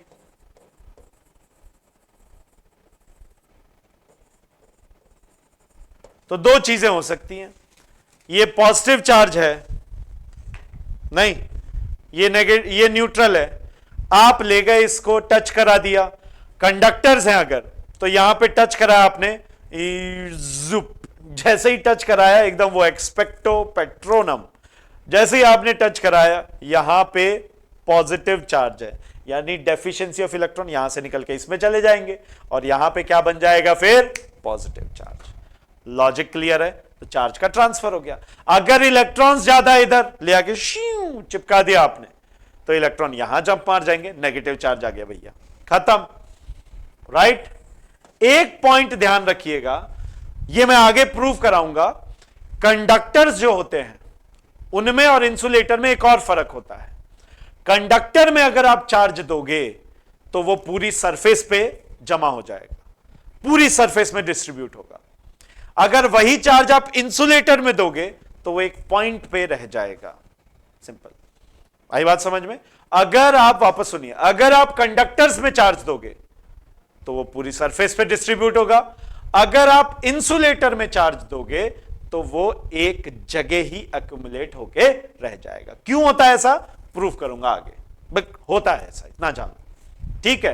तो दो चीजें हो सकती हैं, ये पॉजिटिव चार्ज है, नहीं ये न्यूट्रल है, आप ले गए इसको, टच करा दिया, कंडक्टर्स हैं अगर, तो यहां पे टच कराया आपने, जुप, जैसे ही टच कराया एकदम वो एक्सपेक्टो पेट्रोनम, जैसे ही आपने टच कराया यहां पे पॉजिटिव चार्ज है, यानी डेफिशिएंसी ऑफ इलेक्ट्रॉन यहां से निकल के इसमें चले जाएंगे और यहां पे क्या बन जाएगा? फिर पॉजिटिव चार्ज। लॉजिक क्लियर है? तो चार्ज का ट्रांसफर हो गया। अगर इलेक्ट्रॉन्स ज्यादा इधर ले आके शिव चिपका दिया आपने, तो इलेक्ट्रॉन यहां जंप मार जाएंगे, नेगेटिव चार्ज आ गया भैया, खत्म, राइट। एक पॉइंट ध्यान रखिएगा, ये मैं आगे प्रूव कराऊंगा। कंडक्टर्स जो होते हैं उनमें और इंसुलेटर में एक और फर्क होता है। कंडक्टर में अगर आप चार्ज दोगे तो वो पूरी सरफेस पे जमा हो जाएगा, पूरी सरफेस में डिस्ट्रीब्यूट होगा। अगर वही चार्ज आप इंसुलेटर में दोगे तो वो एक पॉइंट पे रह जाएगा। सिंपल, आई बात समझ में? अगर आप, वापस सुनिए, अगर आप कंडक्टर्स में चार्ज दोगे तो वो पूरी सरफेस पे डिस्ट्रीब्यूट होगा, अगर आप इंसुलेटर में चार्ज दोगे तो वो एक जगह ही एक्युमुलेट होके रह जाएगा। क्यों होता है ऐसा? प्रूफ करूंगा आगे, बट होता है ऐसा, इतना जानो, ठीक है।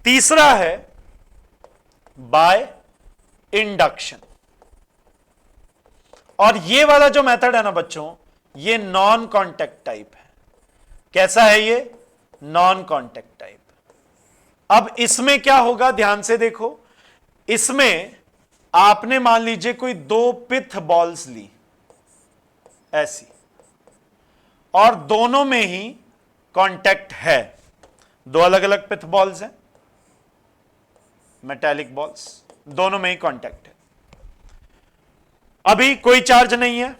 तीसरा है बाय इंडक्शन, और ये वाला जो मेथड है ना बच्चों, ये नॉन कांटेक्ट टाइप है। कैसा है ये? Non contact type. अब इसमें क्या होगा, ध्यान से देखो, इसमें आपने मान लीजिए कोई दो पिथ बॉल्स ली ऐसी, और दोनों में ही कांटेक्ट है। दो अलग अलग पिथ बॉल्स हैं, मेटेलिक बॉल्स, दोनों में ही कांटेक्ट है। अभी कोई चार्ज नहीं है।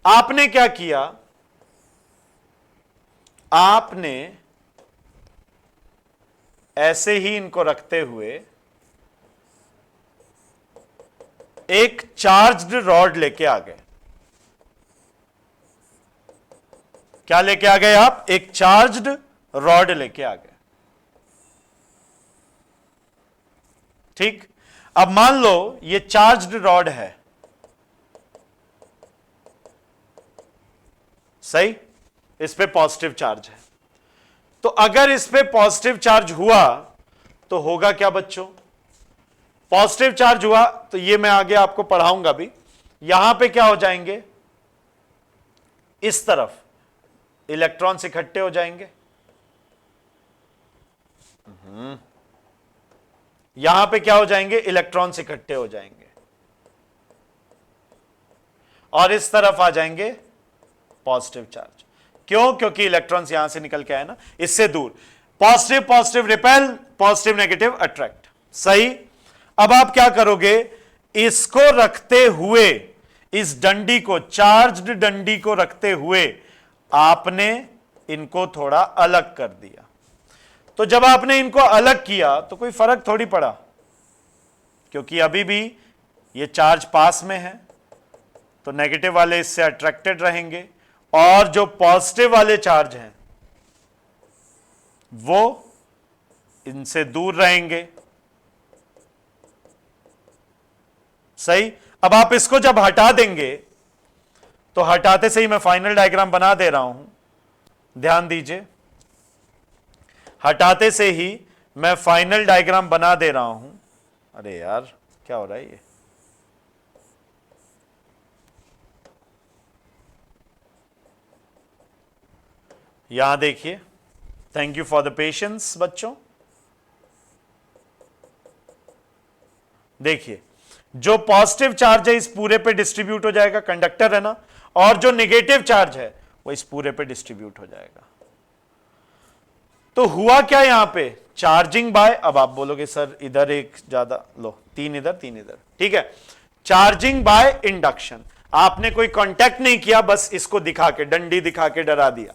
आपने क्या किया, आपने ऐसे ही इनको रखते हुए एक चार्ज्ड रॉड लेके आ गए। क्या लेके आ गए आप? एक चार्ज्ड रॉड लेके आ गए। ठीक, अब मान लो ये चार्ज्ड रॉड है, सही, इस पे पॉजिटिव चार्ज है। तो अगर इस पे पॉजिटिव चार्ज हुआ तो होगा क्या बच्चों? पॉजिटिव चार्ज हुआ तो ये मैं आगे आपको पढ़ाऊंगा भी, यहां पे क्या हो जाएंगे, इस तरफ इलेक्ट्रॉन्स इकट्ठे हो जाएंगे। यहां पे क्या हो जाएंगे, इलेक्ट्रॉन्स इकट्ठे हो जाएंगे और इस तरफ आ जाएंगे पॉजिटिव चार्ज। क्यों? क्योंकि इलेक्ट्रॉन्स यहां से निकल के आए ना, इससे दूर। Positive positive repel, positive negative attract, सही। अब आप क्या करोगे, इसको रखते हुए, इस डंडी को, चार्ज्ड डंडी को रखते हुए आपने इनको थोड़ा अलग कर दिया। तो जब आपने इनको अलग किया तो कोई फर्क थोड़ी पड़ा, क्योंकि अभी भी ये चार्ज पास में है, तो नेगेटिव वाले इससे अट्रैक्टेड रहेंगे और जो पॉजिटिव वाले चार्ज हैं वो इनसे दूर रहेंगे, सही। अब आप इसको जब हटा देंगे, तो हटाते से ही मैं फाइनल डायग्राम बना दे रहा हूं, ध्यान दीजिए, हटाते से ही मैं फाइनल डायग्राम बना दे रहा हूं। अरे यार क्या हो रहा है ये, यहां देखिए, thank you for the patience बच्चों। देखिए, जो पॉजिटिव चार्ज है इस पूरे पे डिस्ट्रीब्यूट हो जाएगा, कंडक्टर है ना, और जो नेगेटिव चार्ज है वो इस पूरे पे डिस्ट्रीब्यूट हो जाएगा। तो हुआ क्या यहां पे, चार्जिंग बाय, अब आप बोलोगे सर इधर एक ज्यादा, लो तीन इधर तीन इधर, ठीक है, चार्जिंग बाय इंडक्शन। आपने कोई कांटेक्ट नहीं किया, बस इसको दिखा के, डंडी दिखा के डरा दिया,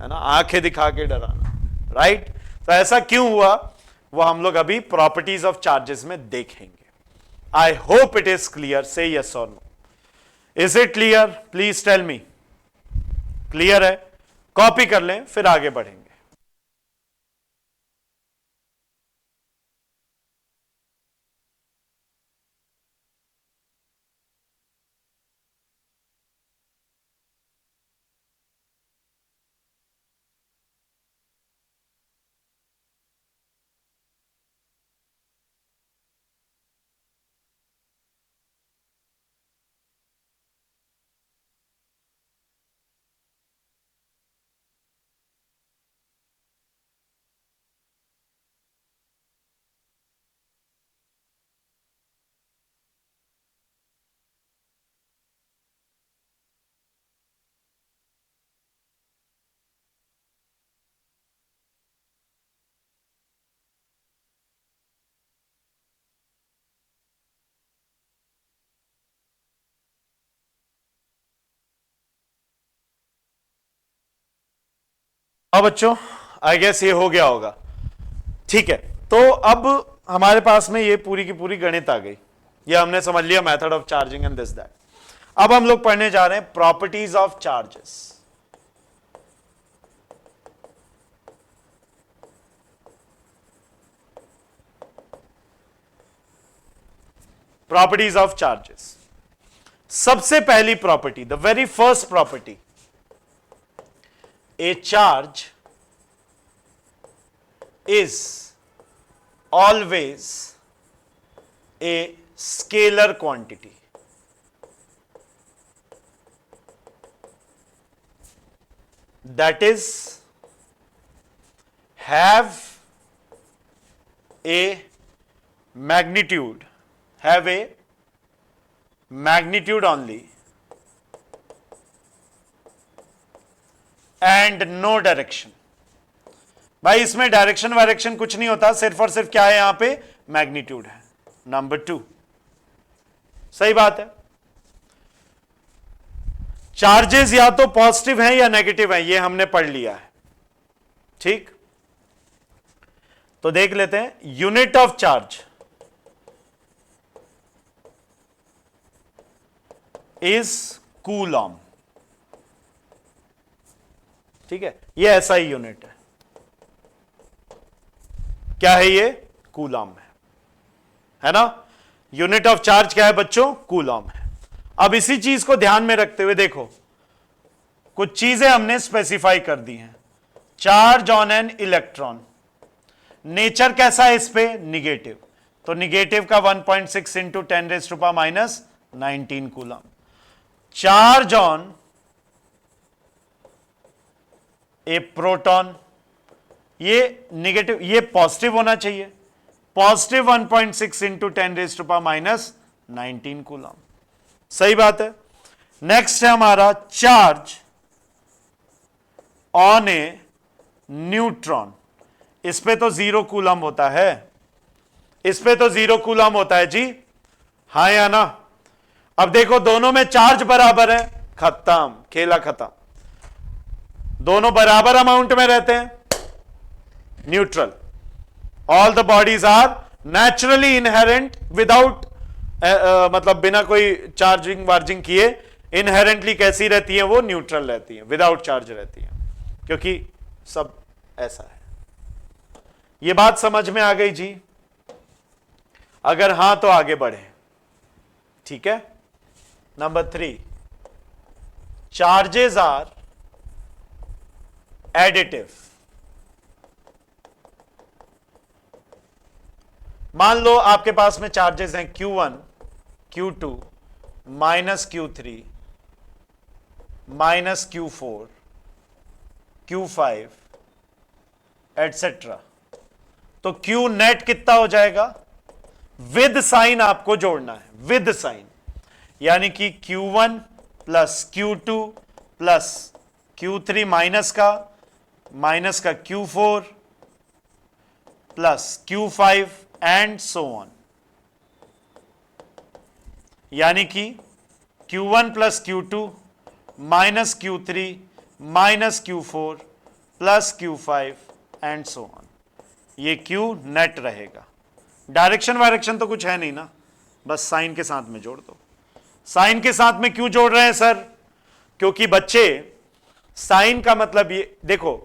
है ना, आंखें दिखा के डराना, राइट। तो ऐसा क्यों हुआ वो हम लोग अभी प्रॉपर्टीज ऑफ चार्जेस में देखेंगे। I hope it is clear, say yes और no. Is it clear? Please tell me. Clear है? कॉपी कर लें, फिर आगे बढ़ेंगे। अब बच्चों आई गेस ये हो गया होगा, ठीक है। तो अब हमारे पास में ये पूरी की पूरी गणित आ गई, ये हमने समझ लिया method of charging and this that. अब हम लोग पढ़ने जा रहे हैं properties of charges. Properties of charges, सबसे पहली property, the very first property, A charge is always a scalar quantity. That is, have a magnitude, have a magnitude only, and no direction. भाई इसमें डायरेक्शन वायरेक्शन कुछ नहीं होता, सिर्फ और सिर्फ क्या है यहां पे, मैग्नीट्यूड है। नंबर 2 सही बात है। चार्जेस या तो पॉजिटिव हैं या नेगेटिव हैं, ये हमने पढ़ लिया है, ठीक। तो देख लेते हैं, unit of charge is Coulomb, ठीक है, ये ऐसा ही यूनिट है। क्या है ये, कूलॉम है ना। यूनिट ऑफ चार्ज क्या है बच्चों, कूलॉम है। अब इसी चीज को ध्यान में रखते हुए देखो, कुछ चीजें हमने स्पेसिफाई कर दी हैं। Charge on an electron, nature कैसा है इस पे, निगेटिव, तो निगेटिव का 1.6 into 10⁻⁹ coulomb. Charge on A proton, ये निगेटिव, ये पॉजिटिव होना चाहिए, पॉजिटिव 1.6 इंटू 10⁻⁹ कूलम, सही बात है। नेक्स्ट है हमारा चार्ज ऑन ए न्यूट्रॉन, इस पे तो 0 कूलम होता है, इस पे तो 0 कूलम होता है जी, हाँ या ना। अब देखो दोनों में चार्ज बराबर है, खत्म, खेला खत्म, दोनों बराबर अमाउंट में रहते हैं, neutral. All the bodies are naturally inherent without मतलब बिना कोई चार्जिंग वार्जिंग किए, इनहेरेंटली कैसी रहती है वो, न्यूट्रल रहती है, विदाउट चार्ज रहती है, क्योंकि सब ऐसा है। ये बात समझ में आ गई जी, अगर हां तो आगे बढ़े, ठीक है। Number 3, charges are additive. मान लो आपके पास में चार्जेस हैं Q1, Q2, -Q3, -Q4, Q5 etcetera, तो Q नेट कितना हो जाएगा, विद साइन आपको जोड़ना है, विद साइन, यानी कि Q1 plus Q2 plus Q3 minus का Q4 plus Q5 and so on, यानी कि Q1 plus Q2 minus Q3 minus Q4 plus Q5 and so on, ये Q नेट रहेगा। डायरेक्शन वायरेक्शन तो कुछ है नहीं ना, बस साइन के साथ में जोड़ दो। साइन के साथ में क्यों जोड़ रहे हैं सर, क्योंकि बच्चे साइन का मतलब ये देखो,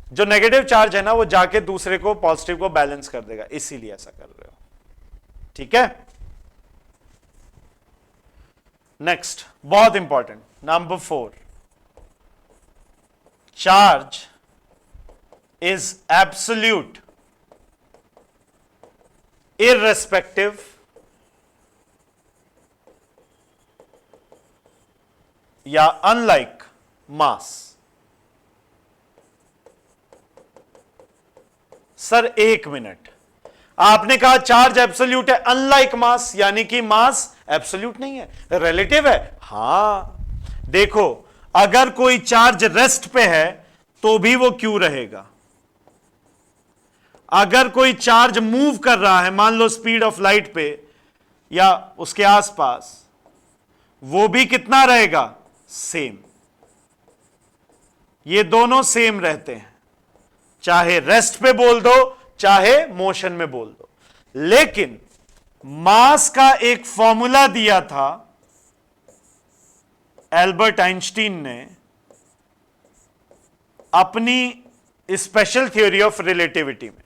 जो नेगेटिव चार्ज है ना वो जाके दूसरे को पॉजिटिव को बैलेंस कर देगा, इसीलिए ऐसा कर रहे हो, ठीक है। नेक्स्ट बहुत important, number 4, charge is absolute irrespective या अनलाइक मास। सर एक मिनट, आपने कहा चार्ज एब्सोल्यूट है अनलाइक मास, यानी कि मास एब्सोल्यूट नहीं है, रिलेटिव है। हां देखो, अगर कोई चार्ज रेस्ट पे है तो भी वो क्यू रहेगा, अगर कोई चार्ज मूव कर रहा है, मान लो स्पीड ऑफ लाइट पे या उसके आसपास, वो भी कितना रहेगा, सेम। ये दोनों सेम रहते हैं, चाहे रेस्ट पे बोल दो चाहे मोशन में बोल दो। लेकिन मास का एक फॉर्मूला दिया था एल्बर्ट आइंस्टीन ने अपनी स्पेशल थ्योरी ऑफ रिलेटिविटी में,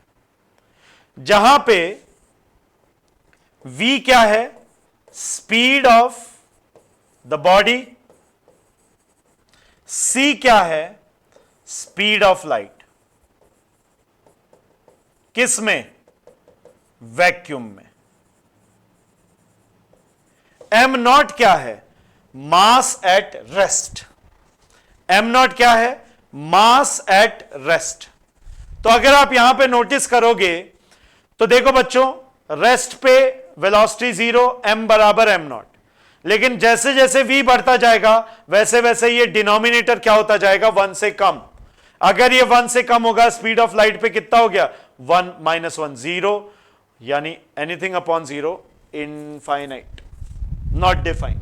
जहां पे v क्या है, speed of the body, c क्या है, स्पीड ऑफ लाइट। किस में, वैक्यूम में। m नॉट क्या है, mass at rest. m not क्या है, मास एट रेस्ट। तो अगर आप यहां पे नोटिस करोगे तो देखो बच्चों, रेस्ट पे वेलोसिटी 0, m बराबर m नॉट, लेकिन जैसे जैसे v बढ़ता जाएगा वैसे वैसे ये डिनोमिनेटर क्या होता जाएगा, 1 से कम। अगर ये 1 से कम होगा, स्पीड ऑफ लाइट पे कितना हो गया, 1 माइनस 1 0, यानी anything upon 0 infinite, not defined.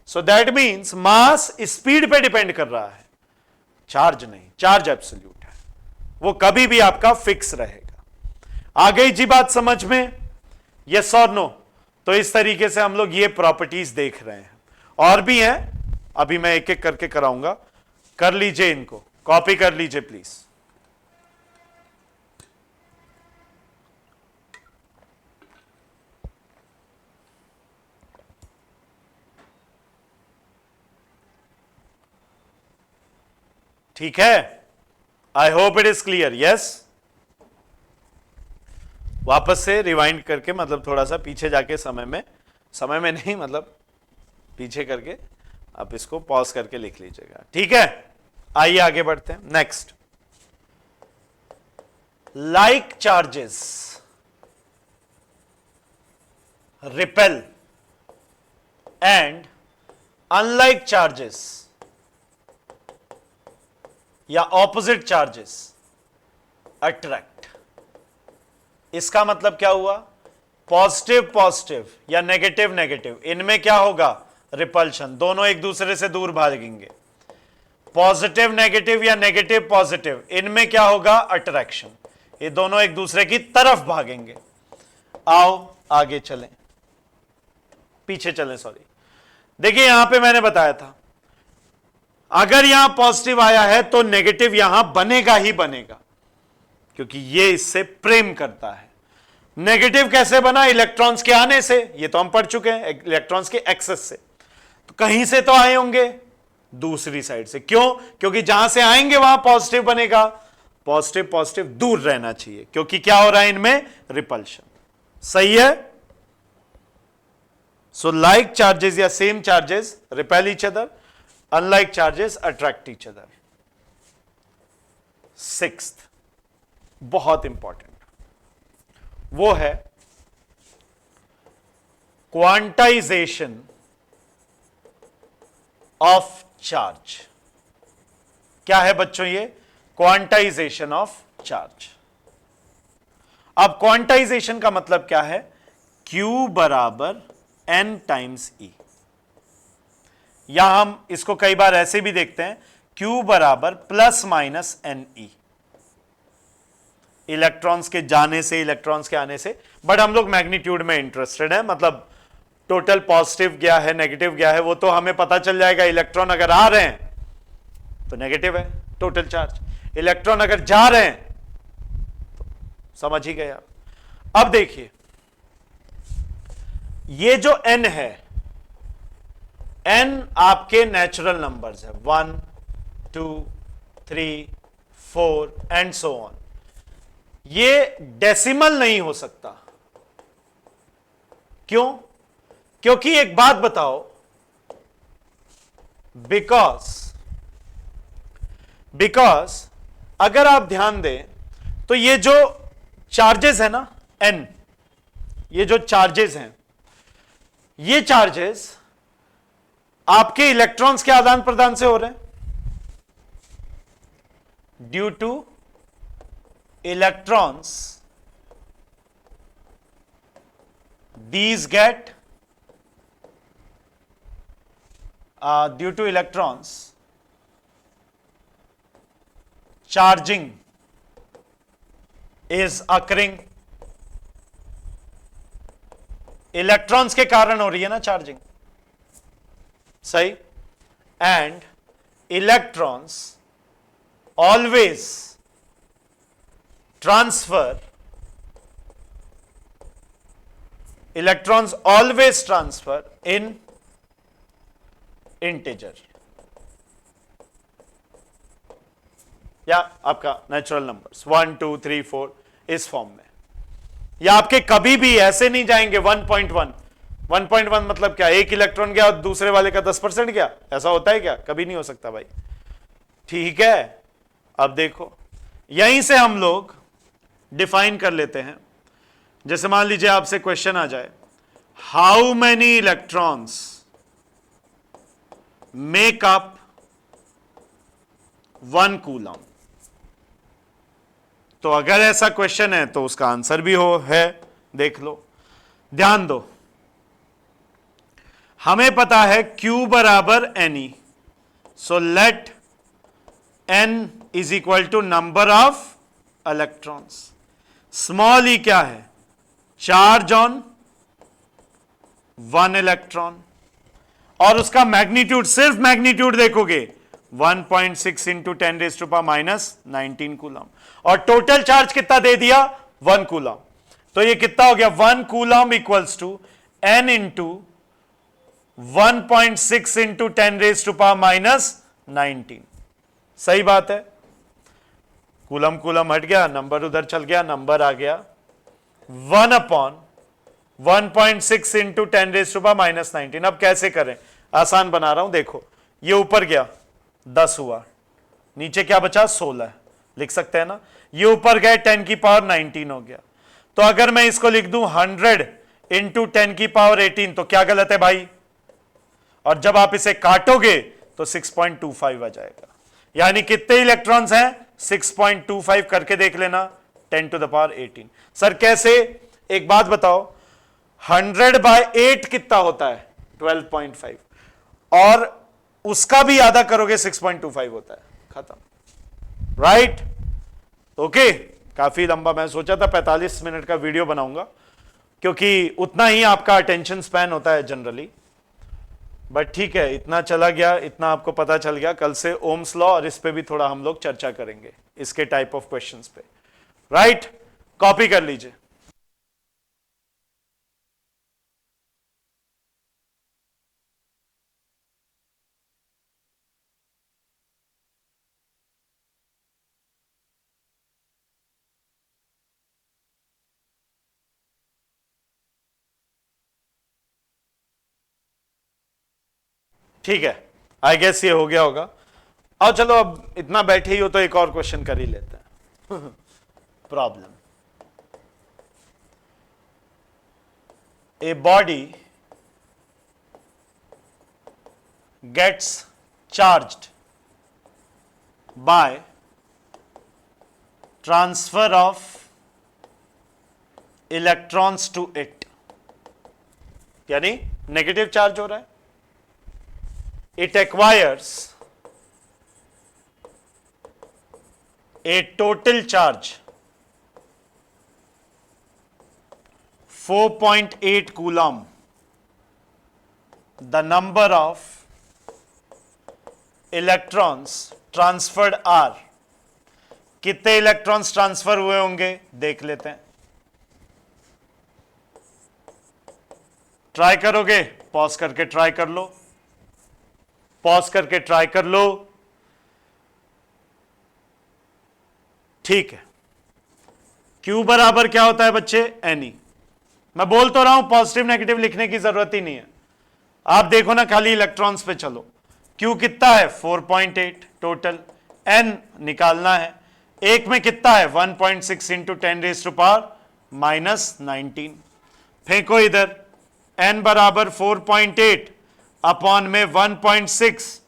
So that means mass speed पे डिपेंड कर रहा है, चार्ज नहीं। चार्ज एब्सोल्यूट है, वो कभी भी आपका फिक्स रहेगा। आ गई जी बात समझ में, यस और नो? तो इस तरीके से हम लोग ये प्रॉपर्टीज देख रहे हैं, और भी हैं, अभी मैं एक एक करके कराऊंगा। कर लीजिए, इनको कॉपी कर लीजिए प्लीज। ठीक है, आई hope it is clear. Yes, वापस से रिवाइंड करके, मतलब थोड़ा सा पीछे जाके समय में नहीं, मतलब पीछे करके आप इसको पॉज करके लिख लीजिएगा, ठीक है? आइए आगे बढ़ते हैं। Next, like charges repel and unlike charges या ऑपोजिट चार्जेस अट्रैक्ट। इसका मतलब क्या हुआ, पॉजिटिव पॉजिटिव या नेगेटिव नेगेटिव, इनमें क्या होगा, रिपल्शन, दोनों एक दूसरे से दूर भागेंगे। पॉजिटिव नेगेटिव या नेगेटिव पॉजिटिव, इनमें क्या होगा, अट्रैक्शन, ये दोनों एक दूसरे की तरफ भागेंगे। आओ आगे चलें, पीछे चलें, सॉरी। देखिए यहां पे मैंने बताया था, अगर यहां पॉजिटिव आया है तो नेगेटिव यहां बनेगा ही बनेगा, क्योंकि ये इससे प्रेम करता है। नेगेटिव कैसे बना, इलेक्ट्रॉन्स के आने से, ये तो हम पढ़ चुके हैं, इलेक्ट्रॉन्स के एक्सेस से। तो कहीं से तो आए होंगे, दूसरी साइड से। क्यों? क्योंकि जहां से आएंगे वहां पॉजिटिव बनेगा। पॉजिटिव पॉजिटिव दूर रहना चाहिए, क्योंकि क्या हो रहा है इनमें, रिपल्शन। सही है? सो लाइक चार्जेस या same charges repel each other, unlike charges attract each other. Sixth, बहुत इंपॉर्टेंट, वो है क्वांटाइजेशन ऑफ चार्ज। क्या है बच्चों ये, क्वांटाइजेशन ऑफ चार्ज। अब क्वांटाइजेशन का मतलब क्या है, Q बराबर N टाइम्स E, या हम इसको कई बार ऐसे भी देखते हैं, Q बराबर प्लस माइनस NE, इलेक्ट्रॉन्स के जाने से, इलेक्ट्रॉन्स के आने से। बट हम लोग मैग्नीट्यूड में इंटरेस्टेड है, मतलब टोटल पॉजिटिव गया है, नेगेटिव गया है, वो तो हमें पता चल जाएगा। इलेक्ट्रॉन अगर आ रहे हैं तो नेगेटिव है टोटल चार्ज, इलेक्ट्रॉन अगर जा रहे हैं तो समझ ही गए आप। अब देखिए, ये जो n है, n आपके नेचुरल नंबर्स है, 1 2 3 4 एंड सो ऑन। ये डेसिमल नहीं हो सकता। क्यों? क्योंकि एक बात बताओ, बिकॉज अगर आप ध्यान दें तो ये जो चार्जेस है ना n, ये जो चार्जेस हैं, ये चार्जेस आपके इलेक्ट्रॉन्स के आदान प्रदान से हो रहे हैं, due to electrons, these get due to electrons charging is occurring, electrons के कारण हो रही है ना चार्जिंग, सही? And electrons always transfer, electrons always transfer in integer, या आपका नेचुरल नंबर्स 1 2 3 4 इस फॉर्म में, या आपके कभी भी ऐसे नहीं जाएंगे 1.1 1.1 मतलब क्या, एक इलेक्ट्रॉन गया और दूसरे वाले का 10% गया, ऐसा होता है क्या? कभी नहीं हो सकता भाई, ठीक है? अब देखो, यहीं से हम लोग डिफाइन कर लेते हैं। जैसे मान लीजिए आपसे क्वेश्चन आ जाए, how many electrons make up 1 coulomb. तो अगर ऐसा क्वेश्चन है तो उसका आंसर भी है, देख लो। ध्यान दो, हमें पता है Q बराबर NE, so let N is equal to number of electrons. Small e क्या है? चार्ज ऑन 1 इलेक्ट्रॉन, और उसका मैग्नीट्यूड, सिर्फ मैग्नीट्यूड देखोगे 1.6 इंटू 10⁻⁻19 कूलम, और टोटल चार्ज कितना दे दिया? 1 कूलम। तो ये कितना हो गया? 1 coulomb equals to n into 1.6 into 10⁻⁻19। सही बात है। कूलम कूलम हट गया, नंबर उधर चल गया, नंबर आ गया 1 अपॉन 1.6 इंटू 10⁻⁻19। अब कैसे करें? आसान बना रहा हूं, देखो ये ऊपर गया 10 हुआ, नीचे क्या बचा? 16 लिख सकते हैं ना। ये ऊपर गए 10⁻19 हो गया। तो अगर मैं इसको लिख दूं 100 इंटू 10⁻18 तो क्या गलत है भाई? और जब आप इसे काटोगे तो 6.25 आ जाएगा। यानी कितने इलेक्ट्रॉन्स हैं? 6.25 करके देख लेना, 10⁻18। सर कैसे? एक बात बताओ, 100/8 कितना होता है? 12.5, और उसका भी आधा करोगे 6.25 होता है, खत्म। राइट? ओके, काफी लंबा, मैं सोचा था 45 मिनट का वीडियो बनाऊंगा, क्योंकि उतना ही आपका अटेंशन स्पैन होता है जनरली, बट ठीक है, इतना चला गया, इतना आपको पता चल गया। कल से ओम्स लॉ और इस पे भी थोड़ा हम लोग चर्चा करेंगे, इसके टाइप ऑफ क्वेश्चंस पे। राइट? कॉपी कर लीजिए। ठीक है, आई गेस ये हो गया होगा। और चलो, अब इतना बैठे ही हो तो एक और क्वेश्चन कर ही लेते हैं। Problem, a body gets charged by transfer of electrons to it, यानी नेगेटिव चार्ज हो रहा है। It acquires a total charge 4.8 coulomb. The number of electrons transferred are, कितने इलेक्ट्रॉन्स ट्रांसफर हुए होंगे देख लेते हैं। ट्राई करोगे? पॉज करके ट्राई कर लो, पॉज करके ट्राई कर लो। ठीक है, Q बराबर क्या होता है बच्चे? Ne। मैं बोल तो रहा हूं पॉजिटिव नेगेटिव लिखने की जरूरत ही नहीं है, आप देखो ना, खाली इलेक्ट्रॉन्स पे चलो। Q कितना है? 4.8 टोटल। N निकालना है, एक में कितना है? 1.6 इंटू 10⁻⁻19। फेंको इधर, N बराबर 4.8 अपॉन में 1.6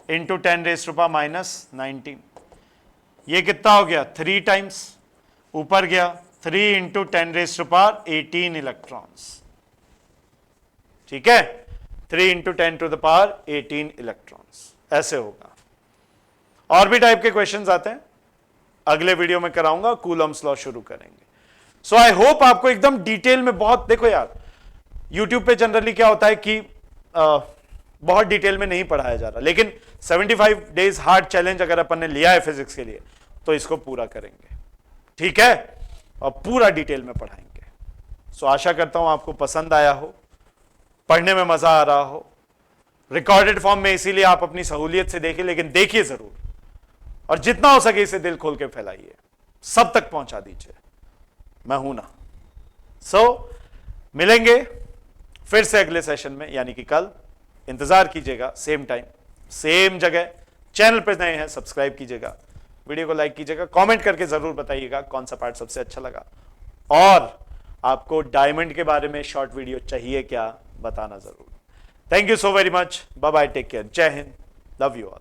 इंटू 10⁻⁻19। ये कितना हो गया? 3 टाइम्स ऊपर गया, 3 इंटू 10⁻18 इलेक्ट्रॉन्स। ठीक है, 3 इंटू 10⁻18 इलेक्ट्रॉन्स। ऐसे होगा। और भी टाइप के क्वेश्चंस आते हैं, अगले वीडियो में कराऊंगा, कूलम्स लॉ शुरू करेंगे। सो आई होप आपको एकदम डिटेल में, बहुत देखो यार, यूट्यूब पे जनरली क्या होता है कि बहुत डिटेल में नहीं पढ़ाया जा रहा, लेकिन 75 डेज हार्ड चैलेंज अगर अपन ने लिया है फिजिक्स के लिए तो इसको पूरा करेंगे, ठीक है, और पूरा डिटेल में पढ़ाएंगे। सो आशा करता हूं आपको पसंद आया हो, पढ़ने में मजा आ रहा हो। रिकॉर्डेड फॉर्म में इसीलिए आप अपनी सहूलियत से देखिए, लेकिन देखिए जरूर, और जितना हो सके इसे दिल खोल के फैलाइए, सब तक पहुंचा दीजिए। मैं हूं ना। सो मिलेंगे फिर से अगले सेशन में, यानी कि कल। इंतजार कीजिएगा, सेम टाइम सेम जगह। चैनल पर नए हैं सब्सक्राइब कीजिएगा, वीडियो को लाइक कीजिएगा, कमेंट करके जरूर बताइएगा कौन सा पार्ट सबसे अच्छा लगा, और आपको डायमंड के बारे में शॉर्ट वीडियो चाहिए क्या, बताना जरूर। Thank you so very much, bye bye, take care, जय हिंद, लव यू ऑल।